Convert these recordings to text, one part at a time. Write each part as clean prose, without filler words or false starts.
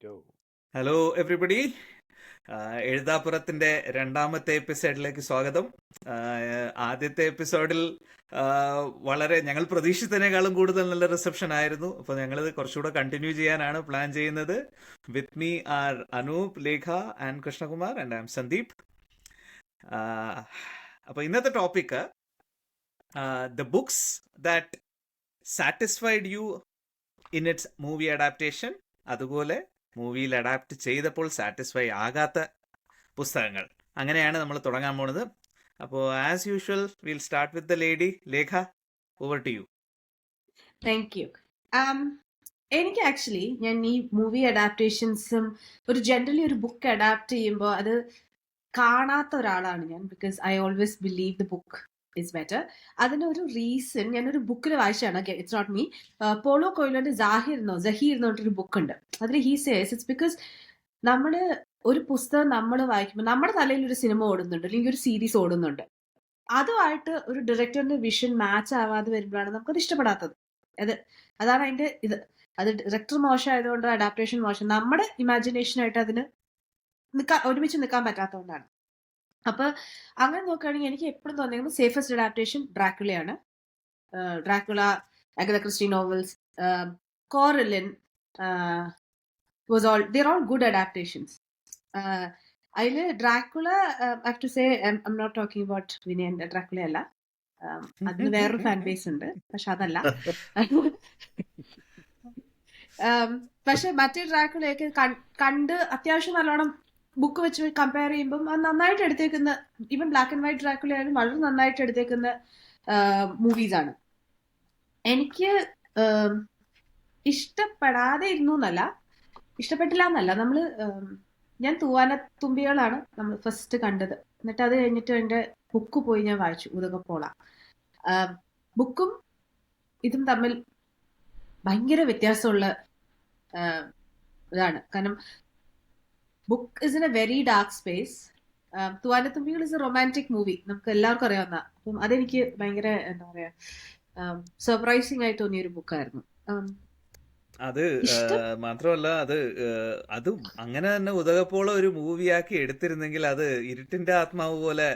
Go. Hello everybody, എഴുതാപ്പുറത്തിന്റെ രണ്ടാമത്തെ എപ്പിസോഡിലേക്ക് സ്വാഗതം. ആദ്യത്തെ എപ്പിസോഡിൽ വളരെ ഞങ്ങൾ പ്രതീക്ഷിച്ചതിനേക്കാളും കൂടുതൽ നല്ല റിസപ്ഷൻ ആയിരുന്നു. അപ്പോൾ ഞങ്ങളിത് കുറച്ചുകൂടെ കണ്ടിന്യൂ ചെയ്യാനാണ് പ്ലാൻ ചെയ്യുന്നത്. With me are Anoop, Lekha and Krishnakumar and I am Sandeep. അപ്പോൾ ഇന്നത്തെ topic the books that satisfied you in its movie adaptation, അതുപോലെ മൂവിയിൽ അഡാപ്റ്റ് ചെയ്തപ്പോൾ സാറ്റിസ്ഫൈ ആകാത്ത പുസ്തകങ്ങൾ. അങ്ങനെയാണ് നമ്മൾ തുടങ്ങാൻ പോണത്. അപ്പോൾ as usual will start with the lady. Lekha, over to you. Thank you. എനിക്ക് ആക്ച്വലി ഞാൻ ഈ മൂവി അഡാപ്റ്റേഷൻസും ജനറലി ഒരു ബുക്ക് അഡാപ്റ്റ് ചെയ്യുമ്പോൾ അത് കാണാത്ത ഒരാളാണ് ഞാൻ. Because I always believe the book is better. അതിനൊരു റീസൺ ഞാനൊരു ബുക്കിൽ വായിച്ചാണ്. It's not me. പോളോ കൊയ്ലോന്റെ ജഹീർ എന്ന് പറഞ്ഞിട്ടൊരു ബുക്ക് ഉണ്ട്. അതിൽ ഹീ സേസ് ഇറ്റ്സ് ബിക്കോസ് നമ്മൾ ഒരു പുസ്തകം നമ്മൾ വായിക്കുമ്പോൾ നമ്മുടെ തലയിൽ ഒരു സിനിമ ഓടുന്നുണ്ട്, അല്ലെങ്കിൽ ഒരു സീരീസ് ഓടുന്നുണ്ട്. അതുമായിട്ട് ഒരു ഡയറക്ടറിന്റെ വിഷൻ മാച്ച് ആവാതെ വരുമ്പോഴാണ് നമുക്കത് ഇഷ്ടപ്പെടാത്തത്. അതാണ് അതിന്റെ ഇത്. അത് ഡയറക്ടർ മോശമായതുകൊണ്ട് അഡാപ്റ്റേഷൻ മോശം, നമ്മുടെ ഇമാജിനേഷനായിട്ട് അതിന് ഒരുമിച്ച് നിൽക്കാൻ പറ്റാത്തതുകൊണ്ടാണ്. അപ്പൊ അങ്ങനെ നോക്കുകയാണെങ്കിൽ എനിക്ക് എപ്പോഴും തോന്നിയത് സേഫസ്റ്റ് അഡാപ്റ്റേഷൻ ഡ്രാക്കുളയാണ്. Dracula, Agatha Christie novels, Coraline, they're all good adaptations. അതില് Dracula, I to say I'm not talking about വിനയന്റെ ഡ്രാക്കുള അല്ല. അതിന് വേറൊരു ഫാൻ ബേസ് ഉണ്ട്, പക്ഷെ അതല്ല. പക്ഷെ മറ്റേ ഡ്രാക്കുളയൊക്കെ കണ്ട് അത്യാവശ്യം നല്ലോണം ബുക്ക് വെച്ച് കമ്പയർ ചെയ്യുമ്പം അത് നന്നായിട്ട് എടുത്തേക്കുന്ന, even black and white Dracula ആയാലും വളരെ നന്നായിട്ട് എടുത്തേക്കുന്ന മൂവീസ് ആണ്. എനിക്ക് ഇഷ്ടപ്പെടാതെ ഇരുന്നു എന്നല്ല, ഇഷ്ടപ്പെട്ടില്ല എന്നല്ല. ഞാൻ തൂവാനത്തുമ്പികളാണ് നമ്മൾ ഫസ്റ്റ് കണ്ടത്. എന്നിട്ട് അത് കഴിഞ്ഞിട്ട് എൻ്റെ ബുക്ക് പോയി ഞാൻ വായിച്ചു, ഉദകപ്പോള. ബുക്കും ഇതും തമ്മിൽ ഭയങ്കര വ്യത്യാസമുള്ള ഇതാണ്. കാരണം book is in A very dark space. Thoovanathumbikal is A romantic movie, നമുക്ക് എല്ലാവർക്കും അറിയാവുന്ന. അപ്പം അതെനിക്ക് ഭയങ്കര എന്താ പറയാ സർപ്രൈസിങ് ആയി തോന്നിയൊരു ബുക്കായിരുന്നു. അത് മാത്രമല്ല, അതും അങ്ങനെ തന്നെ ഉദകപ്പോള ഒരു മൂവിയാക്കി എടുത്തിരുന്നെങ്കിൽ അത് ഇരുട്ടിന്റെ ആത്മാവ് പോലെ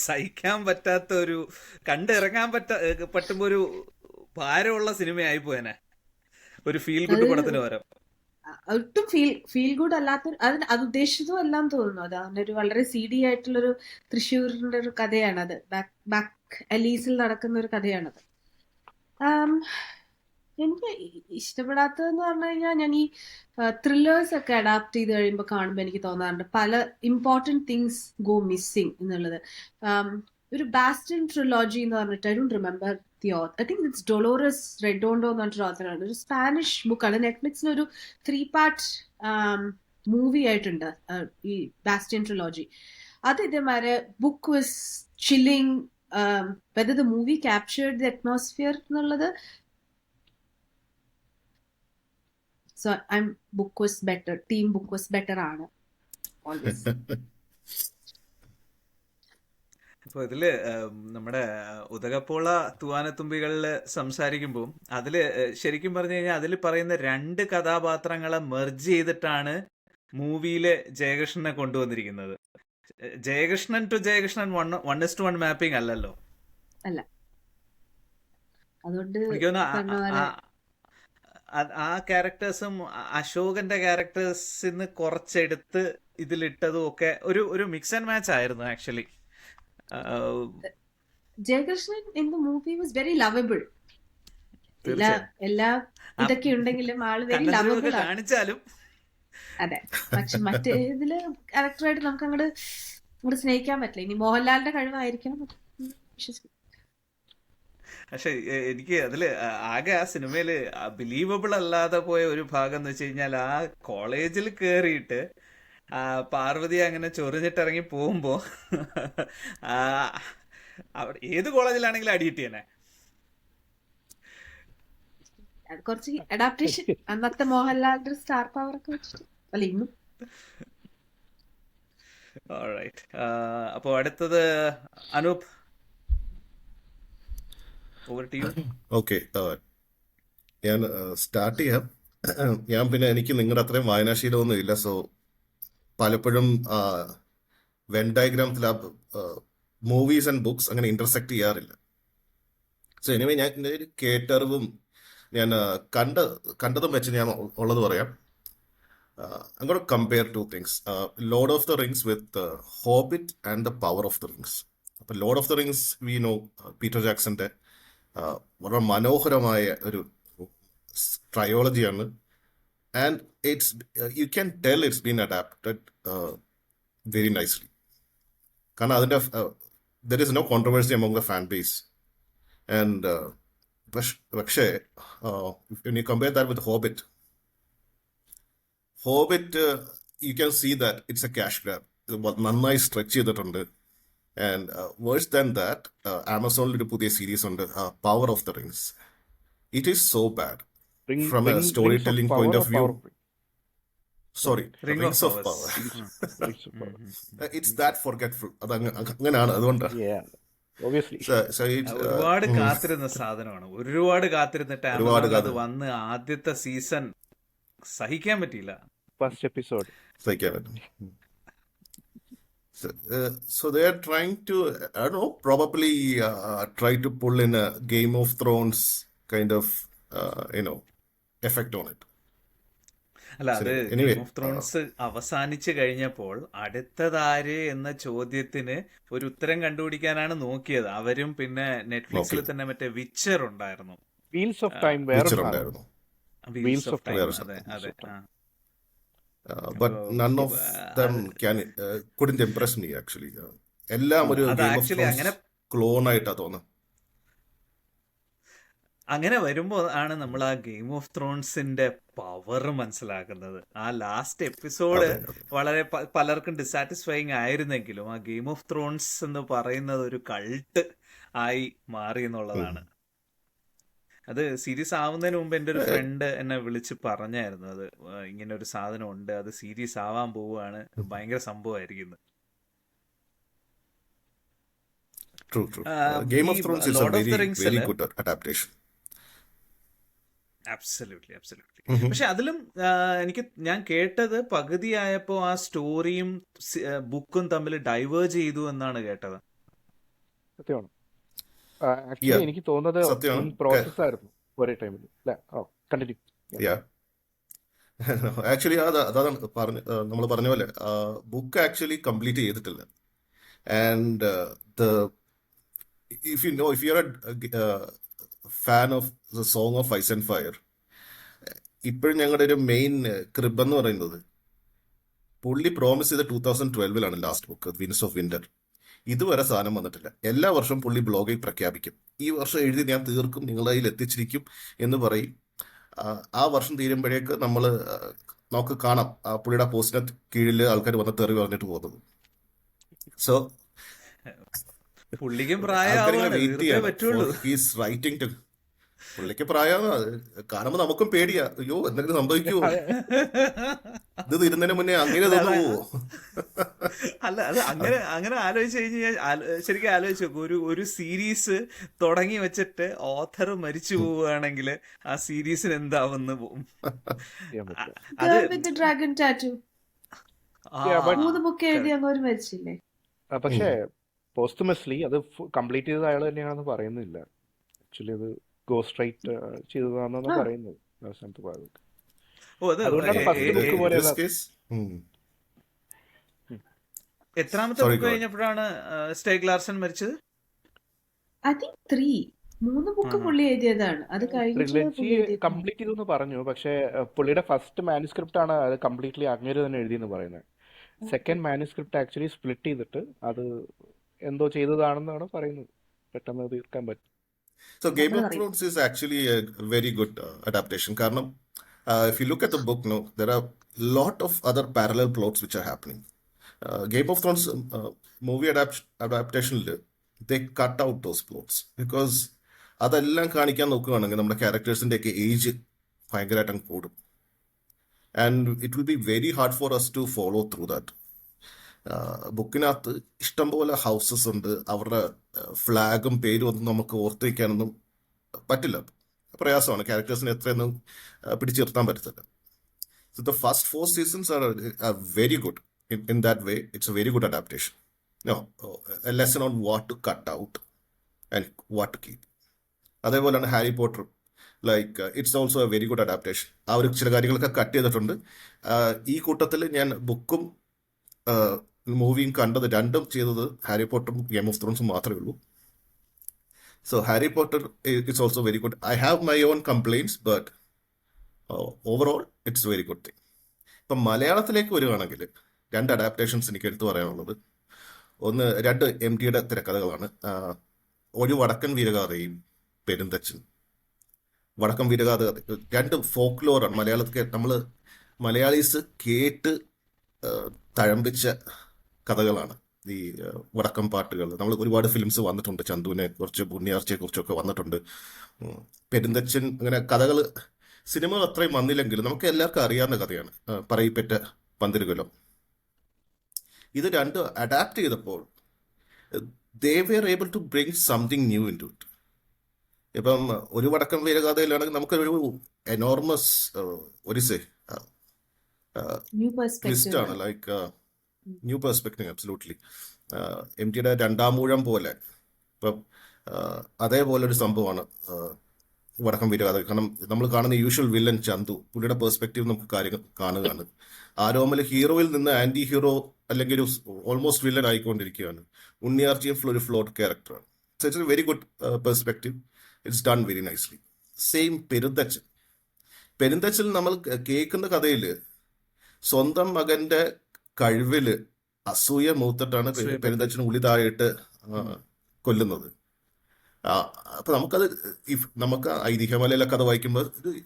സഹിക്കാൻ പറ്റാത്ത ഒരു, കണ്ടിറങ്ങാൻ പറ്റുമ്പോ ഒരു ഭാരമുള്ള സിനിമയായി പോയനെ. ഒരു ഫീൽ ഗുഡ് പടത്തിന് പകരം ഒട്ടും ഫീൽ ഗുഡ് അല്ലാത്ത, അത് ഉദ്ദേശിച്ചതും എല്ലാം തോന്നുന്നു. അത് അതിനൊരു വളരെ സീഡി ആയിട്ടുള്ളൊരു തൃശ്ശൂരിന്റെ ഒരു കഥയാണ്. അത് ബാക്ക് അലീസിൽ നടക്കുന്ന ഒരു കഥയാണത്. എനിക്ക് ഇഷ്ടപ്പെടാത്തതെന്ന് പറഞ്ഞു കഴിഞ്ഞാൽ, ഞാൻ ഈ ത്രില്ലേഴ്സ് ഒക്കെ അഡാപ്റ്റ് ചെയ്ത് കഴിയുമ്പോൾ കാണുമ്പോൾ എനിക്ക് തോന്നാറുണ്ട് പല ഇമ്പോർട്ടൻറ്റ് തിങ്സ് ഗോ മിസ്സിങ് എന്നുള്ളത്. ഒരു ബാസ്റ്റിൻ ട്രിലോജി എന്ന് പറഞ്ഞിട്ട്, I don't remember the oath, I think it's Dolores Redondo എന്ന് പറഞ്ഞിട്ട് ഓത്തറാണ്. ഒരു സ്പാനിഷ് ബുക്കാണ്. നെറ്റ്ഫ്ലിക്സിൽ ഒരു 3 പാർട്ട് മൂവി ആയിട്ടുണ്ട് ഈ ബാസ്റ്റിൻ ട്രിലോജി. അത് ഇതേമാതിരി book was chilling. Whether the movie captured the atmosphere എന്നുള്ളത്. So book was better. Team book was better ആണ് always. അപ്പോൾ ഇതില് നമ്മുടെ ഉദകപ്പോള തൂവാനത്തുമ്പികളിൽ സംസാരിക്കുമ്പോൾ അതില് ശരിക്കും പറഞ്ഞു കഴിഞ്ഞാൽ അതിൽ പറയുന്ന 2 കഥാപാത്രങ്ങളെ മെർജ് ചെയ്തിട്ടാണ് മൂവിയില് ജയകൃഷ്ണനെ കൊണ്ടുവന്നിരിക്കുന്നത്. ജയകൃഷ്ണൻ ടു ജയകൃഷ്ണൻ 1:1 മാപ്പിംഗ് അല്ലല്ലോ. അല്ല, അതുകൊണ്ട് എനിക്ക് തോന്നുന്നു ആ ക്യാരക്ടേഴ്സും അശോകന്റെ ക്യാരക്ടേഴ്സിന്ന് കുറച്ചെടുത്ത് ഇതിലിട്ടതും ഒക്കെ ഒരു മിക്സ് ആൻഡ് മാച്ച് ആയിരുന്നു actually. Jayakrishnan in the movie was very lovable. എല്ലാ ഇതൊക്കെ ഉണ്ടെങ്കിലും ആള് വെരി ലവബിൾ കാണിച്ചാലും. അതെ, പക്ഷെ മറ്റേ ഇതില് ക്യാരക്ടറായിട്ട് നമുക്ക് അങ്ങോട്ട് സ്നേഹിക്കാൻ പറ്റില്ല. ഇനി മോഹൻലാലിന്റെ കഴിവായിരിക്കണം വിശ്വസിക്കും. പക്ഷെ എനിക്ക് അതില് ആകെ ആ സിനിമയില് ബിലീവബിൾ അല്ലാതെ പോയ ഒരു ഭാഗം എന്ന് വെച്ച് കഴിഞ്ഞാൽ, ആ കോളേജിൽ കേറിയിട്ട് പാർവതി അങ്ങനെ ചൊറിഞ്ഞിട്ടിറങ്ങി പോകുമ്പോ അവിടെ ഏത് കോളേജിലാണെങ്കിലും അടിയിട്ടേനെ. അത് കുറച്ച് അഡാപ്റ്റേഷൻ, അന്നത്തെ മോഹൻലാലിന്റെ സ്റ്റാർ പവർ ഒക്കെ വെച്ചിട്ട് അല്ല ഇന്നും. ഓൾറൈറ്റ്, അപ്പൊ അടുത്തത് Anoop, over to you. Okay, ഞാൻ സ്റ്റാർട്ട് ചെയ്യാം. ഞാൻ പിന്നെ എനിക്ക് നിങ്ങളുടെ അത്രയും വായനാശീലമൊന്നും ഇല്ല. സോ പലപ്പോഴും വെൻ ഡയഗ്രാമത്തിൽ മൂവീസ് ആൻഡ് ബുക്സ് അങ്ങനെ ഇന്റർസെക്ട് ചെയ്യാറില്ല. സോ എനിവേ ഞാൻ എൻ്റെ ഒരു കേട്ടറിവും ഞാൻ കണ്ടതും വെച്ച് ഞാൻ ഉള്ളത് പറയാം. I'm going to compare two things. Lord of the Rings with Hobbit and the Power of the Rings. അപ്പോൾ Lord of the Rings we know Peter ജാക്സന്റെ വളരെ മനോഹരമായ ഒരു ട്രയോളജിയാണ്. And it's you can tell it's been adapted very nicely. കാരണം അതിൻ്റെ there is no controversy among the fan base. And പക്ഷേ when you compare that with Hobbit, you can see that it's a cash grab. നന്നായി stretch ചെയ്തിട്ടുണ്ട്. And worse than that ആമസോണിൽ ഒരു പുതിയ series ഉണ്ട്, Power of the Rings. It is so bad from a story telling point of view. Sorry, Rings of Power. It's that forgetful. അത് അങ്ങനെയാണ്. അതുകൊണ്ടാണ് ഒരുപാട് കാത്തിരുന്ന സാധനമാണ്. ഒരുപാട് കാത്തിരുന്നിട്ട് ആമസോണിൽ അത് വന്ന് ആദ്യത്തെ സീസൺ സഹിക്കാൻ പറ്റിയില്ല. ഫസ്റ്റ് എപ്പിസോഡ് സഹിക്കാൻ പറ്റും. So they are trying to, I don't know, probably try to pull in a Game of Thrones kind of, effect on it. അല്ല, അത് ഗെയിം ഓഫ് ത്രോൺസ് അവസാനിച്ചു കഴിഞ്ഞപ്പോൾ അടുത്തതാര് എന്ന ചോദ്യത്തിന് ഒരു ഉത്തരം കണ്ടുപിടിക്കാനാണ് നോക്കിയത് അവരും. പിന്നെ നെറ്റ്ഫ്ലിക്സിൽ തന്നെ മറ്റേ വിച്ചർ ഉണ്ടായിരുന്നു, വീൽസ് ഓഫ് ടൈം വേറെ ഉണ്ടായിരുന്നു. Wheels of time. അതെ അതെ. But none of them couldn't impress me actually. എല്ലാം ഒരു Game of Thrones ക്ലോൺ ആയിട്ടാ തോന്നുന്നത്. അങ്ങനെ വരുമ്പോൾ ആണ് നമ്മൾ ആ ഗെയിം ഓഫ് ത്രോൺസിന്റെ പവർ മനസ്സിലാക്കുന്നത്. ആ ലാസ്റ്റ് എപ്പിസോഡ് വളരെ പലർക്കും ഡിസാറ്റിസ്ഫൈങ് ആയിരുന്നെങ്കിലും ആ ഗെയിം ഓഫ് ത്രോൺസ് എന്ന് പറയുന്നത് ഒരു കൾട്ട് ആയി മാറി എന്നുള്ളതാണ്. അത് സീരീസ് ആവുന്നതിന് മുമ്പ് എൻ്റെ ഒരു ഫ്രണ്ട് എന്നെ വിളിച്ച് പറഞ്ഞായിരുന്നു, അത് ഇങ്ങനെ ഒരു സാധനം ഉണ്ട്, അത് സീരീസ് ആവാൻ പോവുകയാണ്, ഭയങ്കര സംഭവമായിരിക്കും. Game of Thrones is a very good adaptation. Absolutely. പക്ഷെ അതിലും ഞാൻ കേട്ടത് പകുതിയായപ്പോ ആ സ്റ്റോറിയും ബുക്കും തമ്മിൽ ഡൈവേർജ് ചെയ്തു എന്നാണ് കേട്ടത്. സത്യമാണ്. ആക്ച്വലി എനിക്ക് തോന്നുന്നത് പ്രോസസ് ആയിരുന്നു ഒരേ ടൈമിൽ. കണ്ടിന്യൂ. ആക്ച്വലി അതാണ് നമ്മൾ പറഞ്ഞ പോലെ ബുക്ക് ആക്ച്വലി കംപ്ലീറ്റ് ചെയ്തിട്ടില്ല. And if you're a fan of the Song of Ice and Fire, ഇപ്പോഴും ഞങ്ങളുടെ ഒരു മെയിൻ ക്രിബ് എന്ന് പറയുന്നത് പുള്ളി പ്രോമിസ് ചെയ്ത 2012 last book winds of winter. ഇതുവരെ സാധനം വന്നിട്ടില്ല. എല്ലാ വർഷവും പുള്ളി ബ്ലോഗിൽ പ്രഖ്യാപിക്കും, ഈ വർഷം എഴുതി ഞാൻ തീർക്കും, നിങ്ങളുടെ കയ്യിൽ എത്തിച്ചിരിക്കും എന്ന് പറയും. ആ വർഷം തീരുമ്പോഴേക്ക് നമുക്ക് കാണാം പുള്ളിയുടെ പോസ്റ്റിന് കീഴിൽ ആൾക്കാർ വന്ന് തെറി പറഞ്ഞിട്ട് പോകുന്നത്. സോ പുള്ളിക്കും പ്രായം, പുള്ളിക്ക് പ്രായമാണ്. കാണുമ്പോ നമുക്കും പേടിയാ, അയ്യോ എന്തെങ്കിലും സംഭവിക്കുമോ, ഇത് തീരുന്നതിന് മുന്നേ അങ്ങനെ തോന്നുവോ. അല്ല, അത് അങ്ങനെ ആലോചിച്ച് കഴിഞ്ഞാൽ ശരിക്കും ആലോചിച്ച് നോക്കും, ഒരു സീരീസ് തുടങ്ങി വെച്ചിട്ട് ഓഥർ മരിച്ചു പോവുകയാണെങ്കിൽ ആ സീരീസിന് എന്താവുന്ന പോകും. ഡ്രാഗൺ ടാറ്റു 3 ബുക്ക് എഴുതി അങ്ങോട്ട് മരിച്ചില്ലേ. പക്ഷേ പോസ്റ്റ്മസ്ലി അത് കംപ്ലീറ്റ് ചെയ്ത അയാൾ തന്നെയാണെന്ന് പറയുന്നില്ല. ആക്ച്വലി അത് ഗോസ്റ്റ് റൈറ്റ് ചെയ്തതാണെന്നാണ് പറയുന്നത് അവസാനത്തെ ഭാഗത്ത്. എത്രാമത്തെ ബുക്ക് കഴിഞ്ഞപ്പോഴാണ് സ്റ്റേഗ് ലാർസൺ മരിച്ചത്? ഐ തിങ്ക് 3 ബുക്ക് പുള്ളി എഴുതിയതാണ്. അത് കംപ്ലീറ്റ് ചെയ്തെന്ന് പറഞ്ഞു. പക്ഷെ പുള്ളിയുടെ ഫസ്റ്റ് മാനുസ്ക്രിപ്റ്റ് ആണ് അത് കംപ്ലീറ്റ്ലി അങ്ങേര് തന്നെ എഴുതിയെന്ന് പറയുന്നത്. സെക്കൻഡ് മാനുസ്ക്രിപ്റ്റ് ആക്ച്വലി സ്പ്ലിറ്റ് ചെയ്തിട്ട് അത് എന്തോ ചെയ്തതാണെന്നാണ് പറയുന്നത്. പെട്ടെന്ന് തീർക്കാൻ പറ്റും. So Game of Thrones is actually a very good adaptation. Karnam, if you look at the book, there are a lot of other parallel plots which are happening. Game of Thrones movie adaptation, they cut out those plots because അതെല്ലാം കാണിക്കാൻ നോക്കുകയാണെങ്കിൽ നമ്മുടെ ക്യാരക്ടേഴ്സിന്റെ ഒക്കെ age ഭയങ്കരമായിട്ട് കൂടും. And it will be very hard for us to follow through that. ബുക്കിനകത്ത് ഇഷ്ടംപോലെ houses ഉണ്ട്, അവരുടെ ഫ്ലാഗും പേരും ഒന്നും നമുക്ക് ഓർത്ത് വയ്ക്കാനൊന്നും പറ്റില്ല. പ്രയാസമാണ്. ക്യാരക്ടേഴ്സിനെ എത്രയൊന്നും പിടിച്ചു നിർത്താൻ പറ്റത്തില്ല. So the first 4 seasons are very good in that way. It's a very good adaptation. No, a lesson on what to cut out and what to keep. അതേപോലെയാണ് Harry Potter. Like it's also A very good adaptation. ആ ഒരു ചില കാര്യങ്ങളൊക്കെ cut ചെയ്തിട്ടുണ്ട്. ഈ കൂട്ടത്തിൽ ഞാൻ ബുക്കും മൂവിയും കണ്ടത് രണ്ടും ചെയ്തത് ഹാരി പോട്ടറും ഗെയിം ഓഫ് ത്രോൺസും മാത്രമേ ഉള്ളൂ. So Harry Potter it's also very good. I have my own complaints, but overall it's very good thing. ഇപ്പം മലയാളത്തിലേക്ക് വരികയാണെങ്കിൽ 2 അഡാപ്റ്റേഷൻസ് എനിക്ക് എടുത്തു പറയാനുള്ളത്. ഒന്ന് 2 MTയുടെ തിരക്കഥകളാണ്. ഒരു വടക്കൻ വീരഗാഥയും പെരുന്തച്ചൻ. വടക്കൻ വീരഗാഥ 2 ഫോക്ലോറാണ്. മലയാളത്തിൽ നമ്മൾ മലയാളീസ് കേട്ട് തഴമ്പിച്ച കഥകളാണ് ഈ വടക്കം പാട്ടുകൾ. നമ്മൾ ഒരുപാട് ഫിലിംസ് വന്നിട്ടുണ്ട്. ചന്തുവിനെ കുറിച്ച്, പുണ്യാർച്ചയെ കുറിച്ചൊക്കെ വന്നിട്ടുണ്ട്. പെരുന്തച്ചൻ, അങ്ങനെ കഥകൾ സിനിമകൾ അത്രയും വന്നില്ലെങ്കിലും നമുക്ക് എല്ലാവർക്കും അറിയാവുന്ന കഥയാണ്. പറയിപ്പറ്റ പന്തിരുകലോ. ഇത് 2 അഡാപ്റ്റ് ചെയ്തപ്പോൾ they were able to bring something new into it. ഇപ്പം ഒരു വടക്കൻ വീരഗാഥയിലാണെങ്കിൽ നമുക്കൊരു എനോർമസ് ഒരിസേ ന്യൂ ട്വിസ്റ്റ് പെർസ്പെക്റ്റീവ് ആണ്. Like new perspective. അബ്സല്യൂട്ട്ലി. MTയുടെ 2-ാം ഊഴം പോലെ ഇപ്പം അതേപോലെ ഒരു സംഭവമാണ് വടക്കം വീരഗാഥ. കാരണം നമ്മൾ കാണുന്ന യൂഷ്വൽ വില്ലൻ ചന്തു, പുള്ളിയുടെ പെർസ്പെക്റ്റീവ് നമുക്ക് കാര്യങ്ങൾ കാണുകയാണ്. ആരോമൽ ഹീറോയിൽ നിന്ന് ആന്റി ഹീറോ അല്ലെങ്കിൽ ഒരു ഓൾമോസ്റ്റ് വില്ലൻ ആയിക്കൊണ്ടിരിക്കുകയാണ്. ഉണ്ണിയാർച്ചയും ഒരു ഫ്ലോട്ട് ക്യാരക്ടറാണ്. So it's A very good perspective. It's done very nicely. Same Perunthachan. Perunthachan നമ്മൾ കേൾക്കുന്ന കഥയിൽ സ്വന്തം മകന്റെ കഴിവില് അസൂയ മൂത്തിട്ടാണ് പെരുന്തച്ചൻ ഉള്ളി താഴെയിട്ട് കൊല്ലുന്നത്. അപ്പൊ നമുക്കത് നമുക്ക് ഐതിഹ്യമലയിലെ കഥ വായിക്കുമ്പോൾ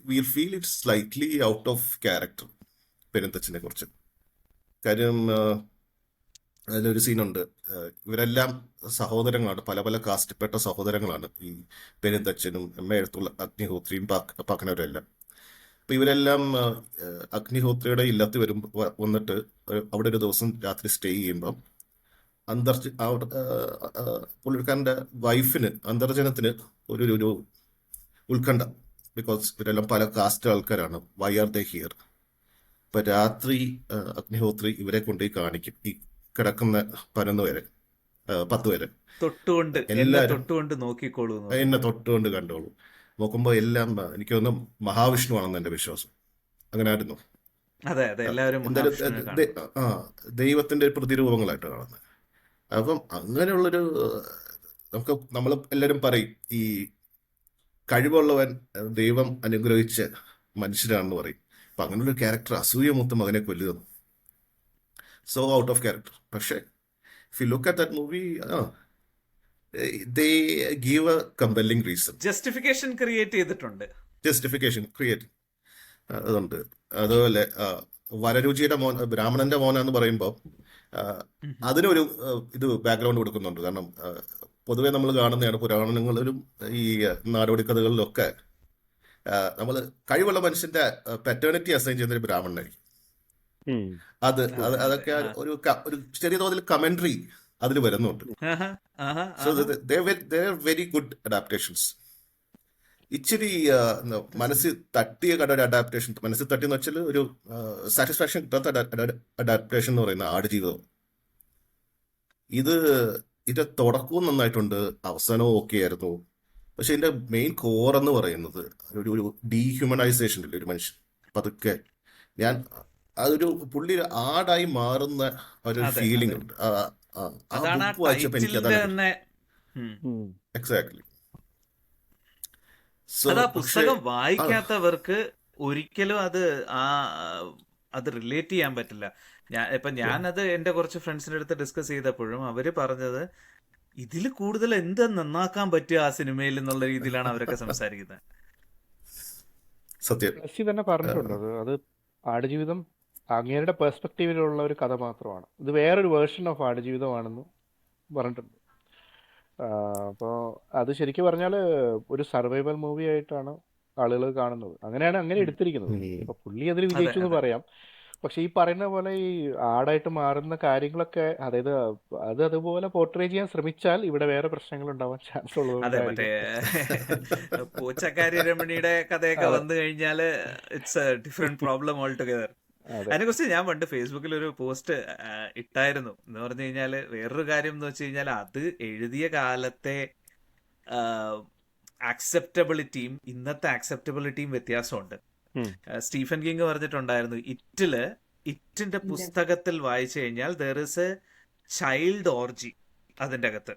we feel it's slightly out of character പെരുന്തച്ചനെ കുറിച്ച്. കാര്യം അതിലൊരു സീനുണ്ട്. ഇവരെല്ലാം സഹോദരങ്ങളാണ്, പല പല കാസ്റ്റിൽപ്പെട്ട സഹോദരങ്ങളാണ്. ഈ പെരുന്തച്ചനും എഴുത്തുള്ള അഗ്നിഹോത്രിയും പാക്കനവരെല്ലാം. അപ്പൊ ഇവരെല്ലാം അഗ്നിഹോത്രിയുടെ ഇല്ലത്ത് വന്നിട്ട് അവിടെ ഒരു ദിവസം രാത്രി സ്റ്റേ ചെയ്യുമ്പം പുള്ളിക്കാരൻ്റെ വൈഫിന്, അന്തർജനത്തിന് ഒരു ഉത്കണ്ഠ. ബിക്കോസ് ഇവരെല്ലാം പല കാസ്റ്റ് ആൾക്കാരാണ്. Why are they here? അപ്പൊ രാത്രി അഗ്നിഹോത്രി ഇവരെ കൊണ്ടുപോയി കാണിക്കും. ഈ കിടക്കുന്ന 10 പേരെ തൊട്ടുകൊണ്ട് എല്ലാരും തൊട്ടുകൊണ്ട് നോക്കിക്കോളൂ എന്ന് പറയും. എന്നെ തൊട്ടുകൊണ്ട് കണ്ടോളൂ. നോക്കുമ്പോൾ എല്ലാം എനിക്ക് തോന്നുന്നു മഹാവിഷ്ണു ആണെന്ന് എൻ്റെ വിശ്വാസം. അങ്ങനെ ആയിരുന്നു. അതെ അതെ, എല്ലാവരും എന്തായാലും മഹാവിഷ്ണുവിനെ കാണുന്നു. ദൈവത്തിന്റെ പ്രതിരൂപങ്ങളായിട്ട് കാണുന്നത്. അപ്പം അങ്ങനെയുള്ളൊരു നമ്മൾ എല്ലാവരും പറയും ഈ കഴിവുള്ളവൻ ദൈവം അനുഗ്രഹിച്ച മനുഷ്യരാണെന്ന് പറയും. അപ്പൊ അങ്ങനെയുള്ള ക്യാരക്ടർ അസൂയ മൂത്ത മകനെ കൊല്ലുന്നു. So out of character. പക്ഷെ if you look at that movie, they give a compelling reason. Justification create ചെയ്തിട്ടുണ്ട്. ജസ്റ്റിഫിക്കേഷൻ ക്രിയേറ്റ് അതുണ്ട്. അതുപോലെ വരരുചിയുടെ മോൻ, ബ്രാഹ്മണന്റെ മോനാന്ന് പറയുമ്പോൾ അതിനൊരു ഇത് ബാക്ക്ഗ്രൗണ്ട് കൊടുക്കുന്നുണ്ട്. കാരണം പൊതുവെ നമ്മൾ കാണുന്നതാണ് പുരാണങ്ങളിലും ഈ നാടോടി കഥകളിലൊക്കെ നമ്മൾ കഴിവുള്ള മനുഷ്യന്റെ പെറ്റേണിറ്റി അസൈൻ ചെയ്യുന്ന ഒരു ബ്രാഹ്മണനായിരിക്കും. അതൊക്കെ ഒരു ചെറിയ തോതിൽ കമന്ററി അതിൽ വരുന്നുണ്ട്. So very good adaptations. ഇച്ചിരി മനസ്സിൽ തട്ടിയ കട ഒരു അഡാപ്റ്റേഷൻ, മനസ്സിൽ തട്ടിയെന്ന് വെച്ചാൽ ഒരു സാറ്റിസ്ഫാക്ഷൻ കിട്ടാത്ത അഡാപ്റ്റേഷൻ എന്ന് പറയുന്ന ആടുജീവിതം. ഇതിന്റെ തുടക്കവും നന്നായിട്ടുണ്ട്, അവസാനവും ഓക്കെ ആയിരുന്നു. പക്ഷെ ഇതിന്റെ മെയിൻ കോർ എന്ന് പറയുന്നത് ഒരു ഡീഹ്യൂമനൈസേഷൻ ഇല്ലേ ഒരു മനുഷ്യൻ. പതുക്കെ അതൊരു പുള്ളി ആടായി മാറുന്ന ഒരു ഫീലിംഗ് ഉണ്ട്. ബുക്ക് വായിച്ചപ്പോ എനിക്ക് അതാണ് എക്സാക്ട്ലി. അതാ പുസ്തകം വായിക്കാത്തവർക്ക് ഒരിക്കലും അത് റിലേറ്റ് ചെയ്യാൻ പറ്റില്ല. ഞാനത് എന്റെ കുറച്ച് ഫ്രണ്ട്സിന്റെ അടുത്ത് ഡിസ്കസ് ചെയ്തപ്പോഴും അവര് പറഞ്ഞത് ഇതിൽ കൂടുതൽ എന്താ നന്നാക്കാൻ പറ്റുക ആ സിനിമയിൽ എന്നുള്ള രീതിയിലാണ് അവരൊക്കെ സംസാരിക്കുന്നത്. സത്യം തന്നെ പറഞ്ഞിട്ടുണ്ട്. അത് ആടുജീവിതം അങ്ങേരുടെ പെർസ്പെക്റ്റീവിലുള്ള ഒരു കഥ മാത്രമാണ്. ഇത് വേറൊരു വേർഷൻ ഓഫ് ആടുജീവിതമാണെന്ന് പറഞ്ഞിട്ടുണ്ട്. അപ്പോൾ അത് ശരിക്കും പറഞ്ഞാൽ ഒരു സർവൈവൽ മൂവി ആയിട്ടാണ് ആളുകൾ കാണുന്നത്. അങ്ങനെ എടുത്തിരിക്കുന്നത്. ഇപ്പൊ പുള്ളി അതിൽ വിജയിച്ചു എന്ന് പറയാം. പക്ഷെ ഈ പറയുന്ന പോലെ ഈ ആടായിട്ട് മാറുന്ന കാര്യങ്ങളൊക്കെ, അതായത് അത് അതുപോലെ പോർട്രേ ചെയ്യാൻ ശ്രമിച്ചാൽ ഇവിടെ വേറെ പ്രശ്നങ്ങൾ ഉണ്ടാവാൻ ചാൻസ് അതെ, മറ്റേ ഉള്ളതുകൊണ്ടായിരിക്കും. പൂച്ചക്കാരി രമണിയുടെ കഥയൊക്കെ അതെ വന്നു കഴിഞ്ഞാൽ it's A different problem all together. അതെ. അതിനെക്കുറിച്ച് ഞാൻ പണ്ട് ഫേസ്ബുക്കിൽ ഒരു പോസ്റ്റ് ഇട്ടായിരുന്നു. എന്ന് പറഞ്ഞു കഴിഞ്ഞാൽ വേറൊരു കാര്യം എന്ന് വെച്ച് കഴിഞ്ഞാൽ അത് എഴുതിയ കാലത്തെ ആക്സെപ്റ്റബിലിറ്റിയും ഇന്നത്തെ ആക്സെപ്റ്റബിലിറ്റിയും വ്യത്യാസമുണ്ട്. ഉം. സ്റ്റീഫൻ കിങ് പറഞ്ഞിട്ടുണ്ടായിരുന്നു, ഇറ്റിന്റെ പുസ്തകത്തിൽ വായിച്ചു കഴിഞ്ഞാൽ there is A child org അതിന്റെ അകത്ത്.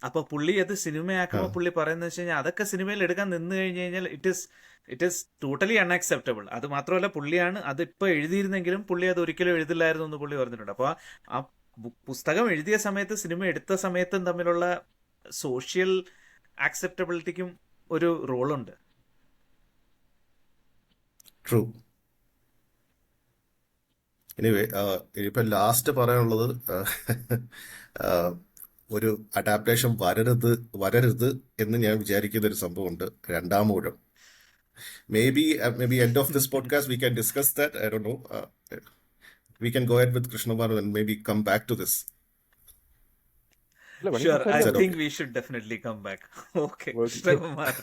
അപ്പൊ പുള്ളി അത് ആ സിനിമയാക്കുമ്പോൾ പുള്ളി പറയുന്നത് വെച്ച് കഴിഞ്ഞാൽ അതൊക്കെ സിനിമയിൽ എടുക്കാൻ നിന്ന് കഴിഞ്ഞ് കഴിഞ്ഞാൽ ഇറ്റ് ഈസ് ടോട്ടലി അൺആക്സെപ്റ്റബിൾ. അത് മാത്രമല്ല പുള്ളിയാണ് അത് ഇപ്പൊ എഴുതിയിരുന്നെങ്കിലും പുള്ളി അത് ഒരിക്കലും എഴുതില്ലായിരുന്നു എന്ന് പുള്ളി പറഞ്ഞിട്ടുണ്ട്. അപ്പൊ ആ പുസ്തകം എഴുതിയ സമയത്ത് സിനിമ എടുത്ത സമയത്തും തമ്മിലുള്ള സോഷ്യൽ ആക്സെപ്റ്റബിലിറ്റിക്കും ഒരു റോളുണ്ട്. ട്രൂ. എനിവേ ഇനിയിപ്പോൾ ലാസ്റ്റ് പറയാനുള്ളത് ഒരു അഡാപ്റ്റേഷൻ വരരുത് എന്ന് ഞാൻ വിചാരിക്കുന്ന ഒരു സംഭവമുണ്ട്, Randamoozham. May be end of this podcast we can discuss that. I don't know. We can go ahead with Krishnamanu and maybe come back to this. ഇല്ല, വേണമെങ്കിൽ ഷുവർ, ഐ Is that സംസാരിക്കാം. Think okay? We should definitely come back. Okay, okay Krishnakumar,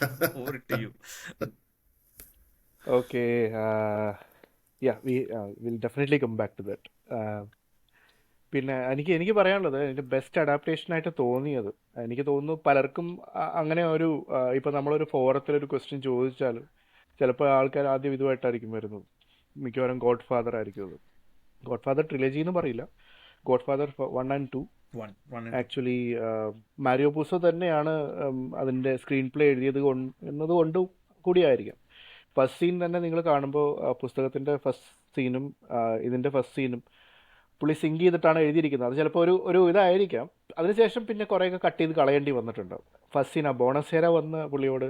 over to you. Okay. Will definitely come back to that. പിന്നെ എനിക്ക് പറയാനുള്ളത്, എനിക്ക് best adaptation ആയിട്ട് തോന്നിയത്, എനിക്ക് തോന്നുന്നു പലർക്കും അങ്ങനെ ഒരു ഇപ്പം നമ്മളൊരു ഫോറത്തിലൊരു ക്വസ്റ്റ്യൻ ചോദിച്ചാൽ ചിലപ്പോൾ ആൾക്കാർ ആദ്യം ഇതുമായിട്ടായിരിക്കും വരുന്നത്. മിക്കവാറും ഗോഡ് ഫാദർ ആയിരിക്കും അത്. ഗോഡ് ഫാദർ ട്രിലജി എന്ന് പറയില്ല, Godfather 1 and 2. Actually Mario Puzo തന്നെയാണ് അതിൻ്റെ സ്ക്രീൻ പ്ലേ എഴുതിയത് എന്നതുകൊണ്ട് കൂടിയായിരിക്കാം. ഫസ്റ്റ് സീൻ തന്നെ നിങ്ങൾ കാണുമ്പോൾ പുസ്തകത്തിൻ്റെ ഫസ്റ്റ് സീനും ഇതിൻ്റെ ഫസ്റ്റ് സീനും പുള്ളി സിങ്ക് ചെയ്തിട്ടാണ് എഴുതിയിരിക്കുന്നത്. അത് ചിലപ്പോൾ ഒരു ഇതായിരിക്കാം. അതിനുശേഷം പിന്നെ കുറേയൊക്കെ കട്ട് ചെയ്ത് കളയേണ്ടി വന്നിട്ടുണ്ടാവും. ഫസ്റ്റ് സീൻ ബോണസേര വന്ന് പുള്ളിയോട്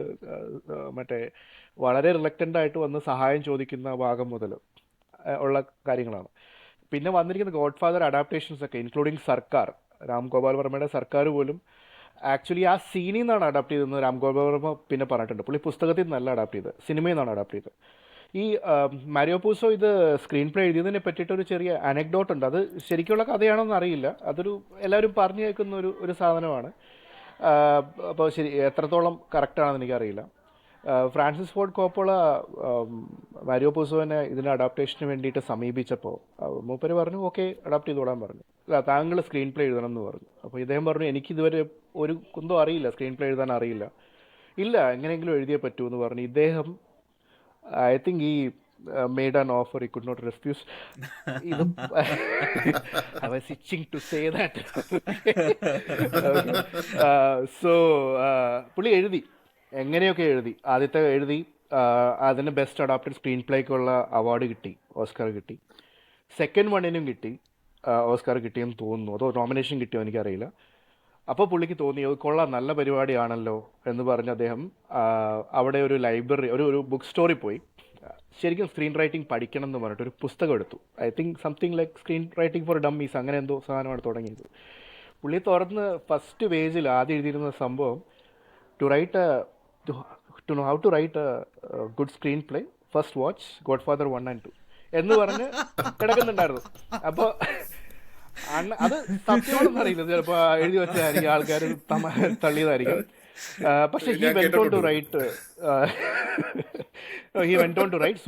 മറ്റേ വളരെ റിലക്റ്റൻ്റ് ആയിട്ട് വന്ന് സഹായം ചോദിക്കുന്ന ഭാഗം മുതൽ ഉള്ള കാര്യങ്ങളാണ്. പിന്നെ വന്നിരിക്കുന്ന ഗോഡ് ഫാദർ അഡാപ്റ്റേഷൻസ് ഒക്കെ ഇൻക്ലൂഡിങ് സർക്കാർ, രാം ഗോപാൽ വർമ്മയുടെ സർക്കാർ പോലും ആക്ച്വലി ആ സീനിൽ നിന്നാണ് അഡാപ്റ്റ് ചെയ്തതെന്ന് രാം ഗോപാൽ വർമ്മ പിന്നെ പറഞ്ഞിട്ടുണ്ട്. പുള്ളി പുസ്തകത്തിൽ നിന്നല്ല അഡാപ്റ്റ് ചെയ്തത്, സിനിമയിൽ നിന്നാണ് അഡാപ്റ്റ് ചെയ്തത്. ഈ മാരിയോ പൂസോ ഇത് സ്ക്രീൻ പ്ലേ എഴുതിയതിനെ പറ്റിയിട്ടൊരു ചെറിയ അനക്ഡോട്ട് ഉണ്ട്. അത് ശരിക്കുള്ള കഥയാണോന്ന് അറിയില്ല, അതൊരു എല്ലാവരും പറഞ്ഞു കേൾക്കുന്ന ഒരു സാധനമാണ്. അപ്പോൾ ശരി എത്രത്തോളം കറക്റ്റാണെന്ന് എനിക്കറിയില്ല. ഫ്രാൻസിസ് ഫോർഡ് കോപ്പോള മാരിയോ പൂസോനെ ഇതിൻ്റെ അഡാപ്റ്റേഷന് വേണ്ടിയിട്ട് സമീപിച്ചപ്പോൾ മൂപ്പര് പറഞ്ഞു ഓക്കെ അഡാപ്റ്റ് ചെയ്തോളാൻ പറഞ്ഞു. അല്ല, താങ്കൾ സ്ക്രീൻ പ്ലേ എഴുതണം എന്ന് പറഞ്ഞു. അപ്പോൾ ഇദ്ദേഹം പറഞ്ഞു എനിക്കിതുവരെ ഒരു കുന്തോ അറിയില്ല, സ്ക്രീൻ പ്ലേ എഴുതാൻ അറിയില്ല. ഇല്ല, എങ്ങനെയെങ്കിലും എഴുതിയേ പറ്റൂ എന്ന് പറഞ്ഞു. ഇദ്ദേഹം I think he made an offer he could not refuse. ഇത് I was itching to say that. So പുള്ളി എഴുതി, എങ്ങനെയൊക്കെ എഴുതി, ആദ്യത്തെ എഴുതി. അതിന് ബെസ്റ്റ് അഡാപ്റ്റഡ് സ്ക്രീൻ പ്ലേക്കുള്ള അവാർഡ് കിട്ടി, ഓസ്കാർ കിട്ടി. സെക്കൻഡ് വണ്ണിനും കിട്ടി, ഓസ്കാർ കിട്ടിയെന്ന് തോന്നുന്നു, അതോ നോമിനേഷൻ കിട്ടിയോ എനിക്കറിയില്ല. അപ്പോൾ പുള്ളിക്ക് തോന്നി കൊള്ളാം, നല്ല പരിപാടിയാണല്ലോ എന്ന് പറഞ്ഞ് അദ്ദേഹം അവിടെ ഒരു ലൈബ്രറി, ഒരു ബുക്ക് സ്റ്റോറിൽ പോയി ശരിക്കും സ്ക്രീൻ റൈറ്റിംഗ് പഠിക്കണം എന്ന് പറഞ്ഞിട്ട് ഒരു പുസ്തകം എടുത്തു. I think something like screen writing for dummies, അങ്ങനെ എന്തോ സാധനമാണ് തുടങ്ങിയത്. പുള്ളി തുറന്ന് ഫസ്റ്റ് പേജിൽ ആദ്യം എഴുതിയിരുന്ന സംഭവം to know how to write a good screenplay, first watch Godfather 1 and 2 എന്ന് പറഞ്ഞ് കിടക്കുന്നുണ്ടായിരുന്നു. അപ്പോൾ അത് സത്യമാണെന്ന് അറിയില്ല, ചിലപ്പോൾ എഴുതി വെച്ചതായിരിക്കും, ആൾക്കാർ തള്ളിയതായിരിക്കും. പക്ഷെ he went on to write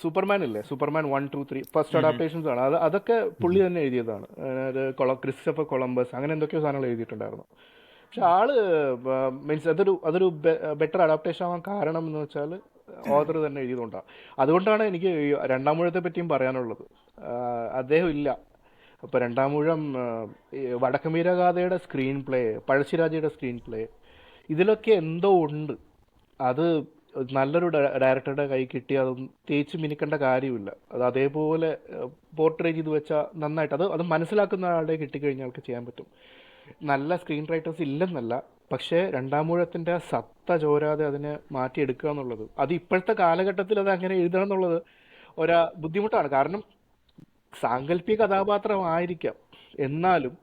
Superman ഇല്ലേ, സൂപ്പർമാൻ 1, 2, 3 ഫസ്റ്റ് അഡാപ്റ്റേഷൻസ് ആണ്. അതൊക്കെ പുള്ളി തന്നെ എഴുതിയതാണ്. ക്രിസ്റ്റഫർ കൊളംബസ് അങ്ങനെ എന്തൊക്കെയോ സാധനങ്ങൾ എഴുതിയിട്ടുണ്ടായിരുന്നു. പക്ഷെ ആള് മീൻസ് അതൊരു ബെറ്റർ അഡാപ്റ്റേഷൻ ആവാൻ കാരണം എന്ന് വെച്ചാൽ ഓതർ തന്നെ എഴുതിയതുകൊണ്ടാണ്. അതുകൊണ്ടാണ് എനിക്ക് രണ്ടാമൂഴത്തെ പറ്റിയും പറയാനുള്ളത്. അദ്ദേഹം ഇല്ല. അപ്പോൾ രണ്ടാമൂഴം, വടക്കമീരഗാഥയുടെ സ്ക്രീൻ പ്ലേ, പഴശ്ശിരാജയുടെ സ്ക്രീൻ പ്ലേ, ഇതിലൊക്കെ എന്തോ ഉണ്ട്. അത് നല്ലൊരു ഡയറക്ടറുടെ കൈ കിട്ടി അതൊന്നും തേച്ച് മിനിക്കേണ്ട കാര്യമില്ല. അത് അതേപോലെ പോർട്രേ ചെയ്ത് വെച്ചാൽ നന്നായിട്ട് അത് മനസ്സിലാക്കുന്ന ആളുടെ കിട്ടിക്കഴിഞ്ഞാൽ ആൾക്ക് ചെയ്യാൻ പറ്റും. നല്ല സ്ക്രീൻ റൈറ്റേഴ്സ് ഇല്ലെന്നല്ല, പക്ഷേ രണ്ടാമൂഴത്തിൻ്റെ സത്ത ചോരാതെ അതിനെ മാറ്റിയെടുക്കുക എന്നുള്ളത്, അത് ഇപ്പോഴത്തെ കാലഘട്ടത്തിൽ അത് അങ്ങനെ എഴുതണം എന്നുള്ളത് ബുദ്ധിമുട്ടാണ്. കാരണം സാങ്കല്പിക കഥാപാത്രമായിരിക്കാം, എന്നാലും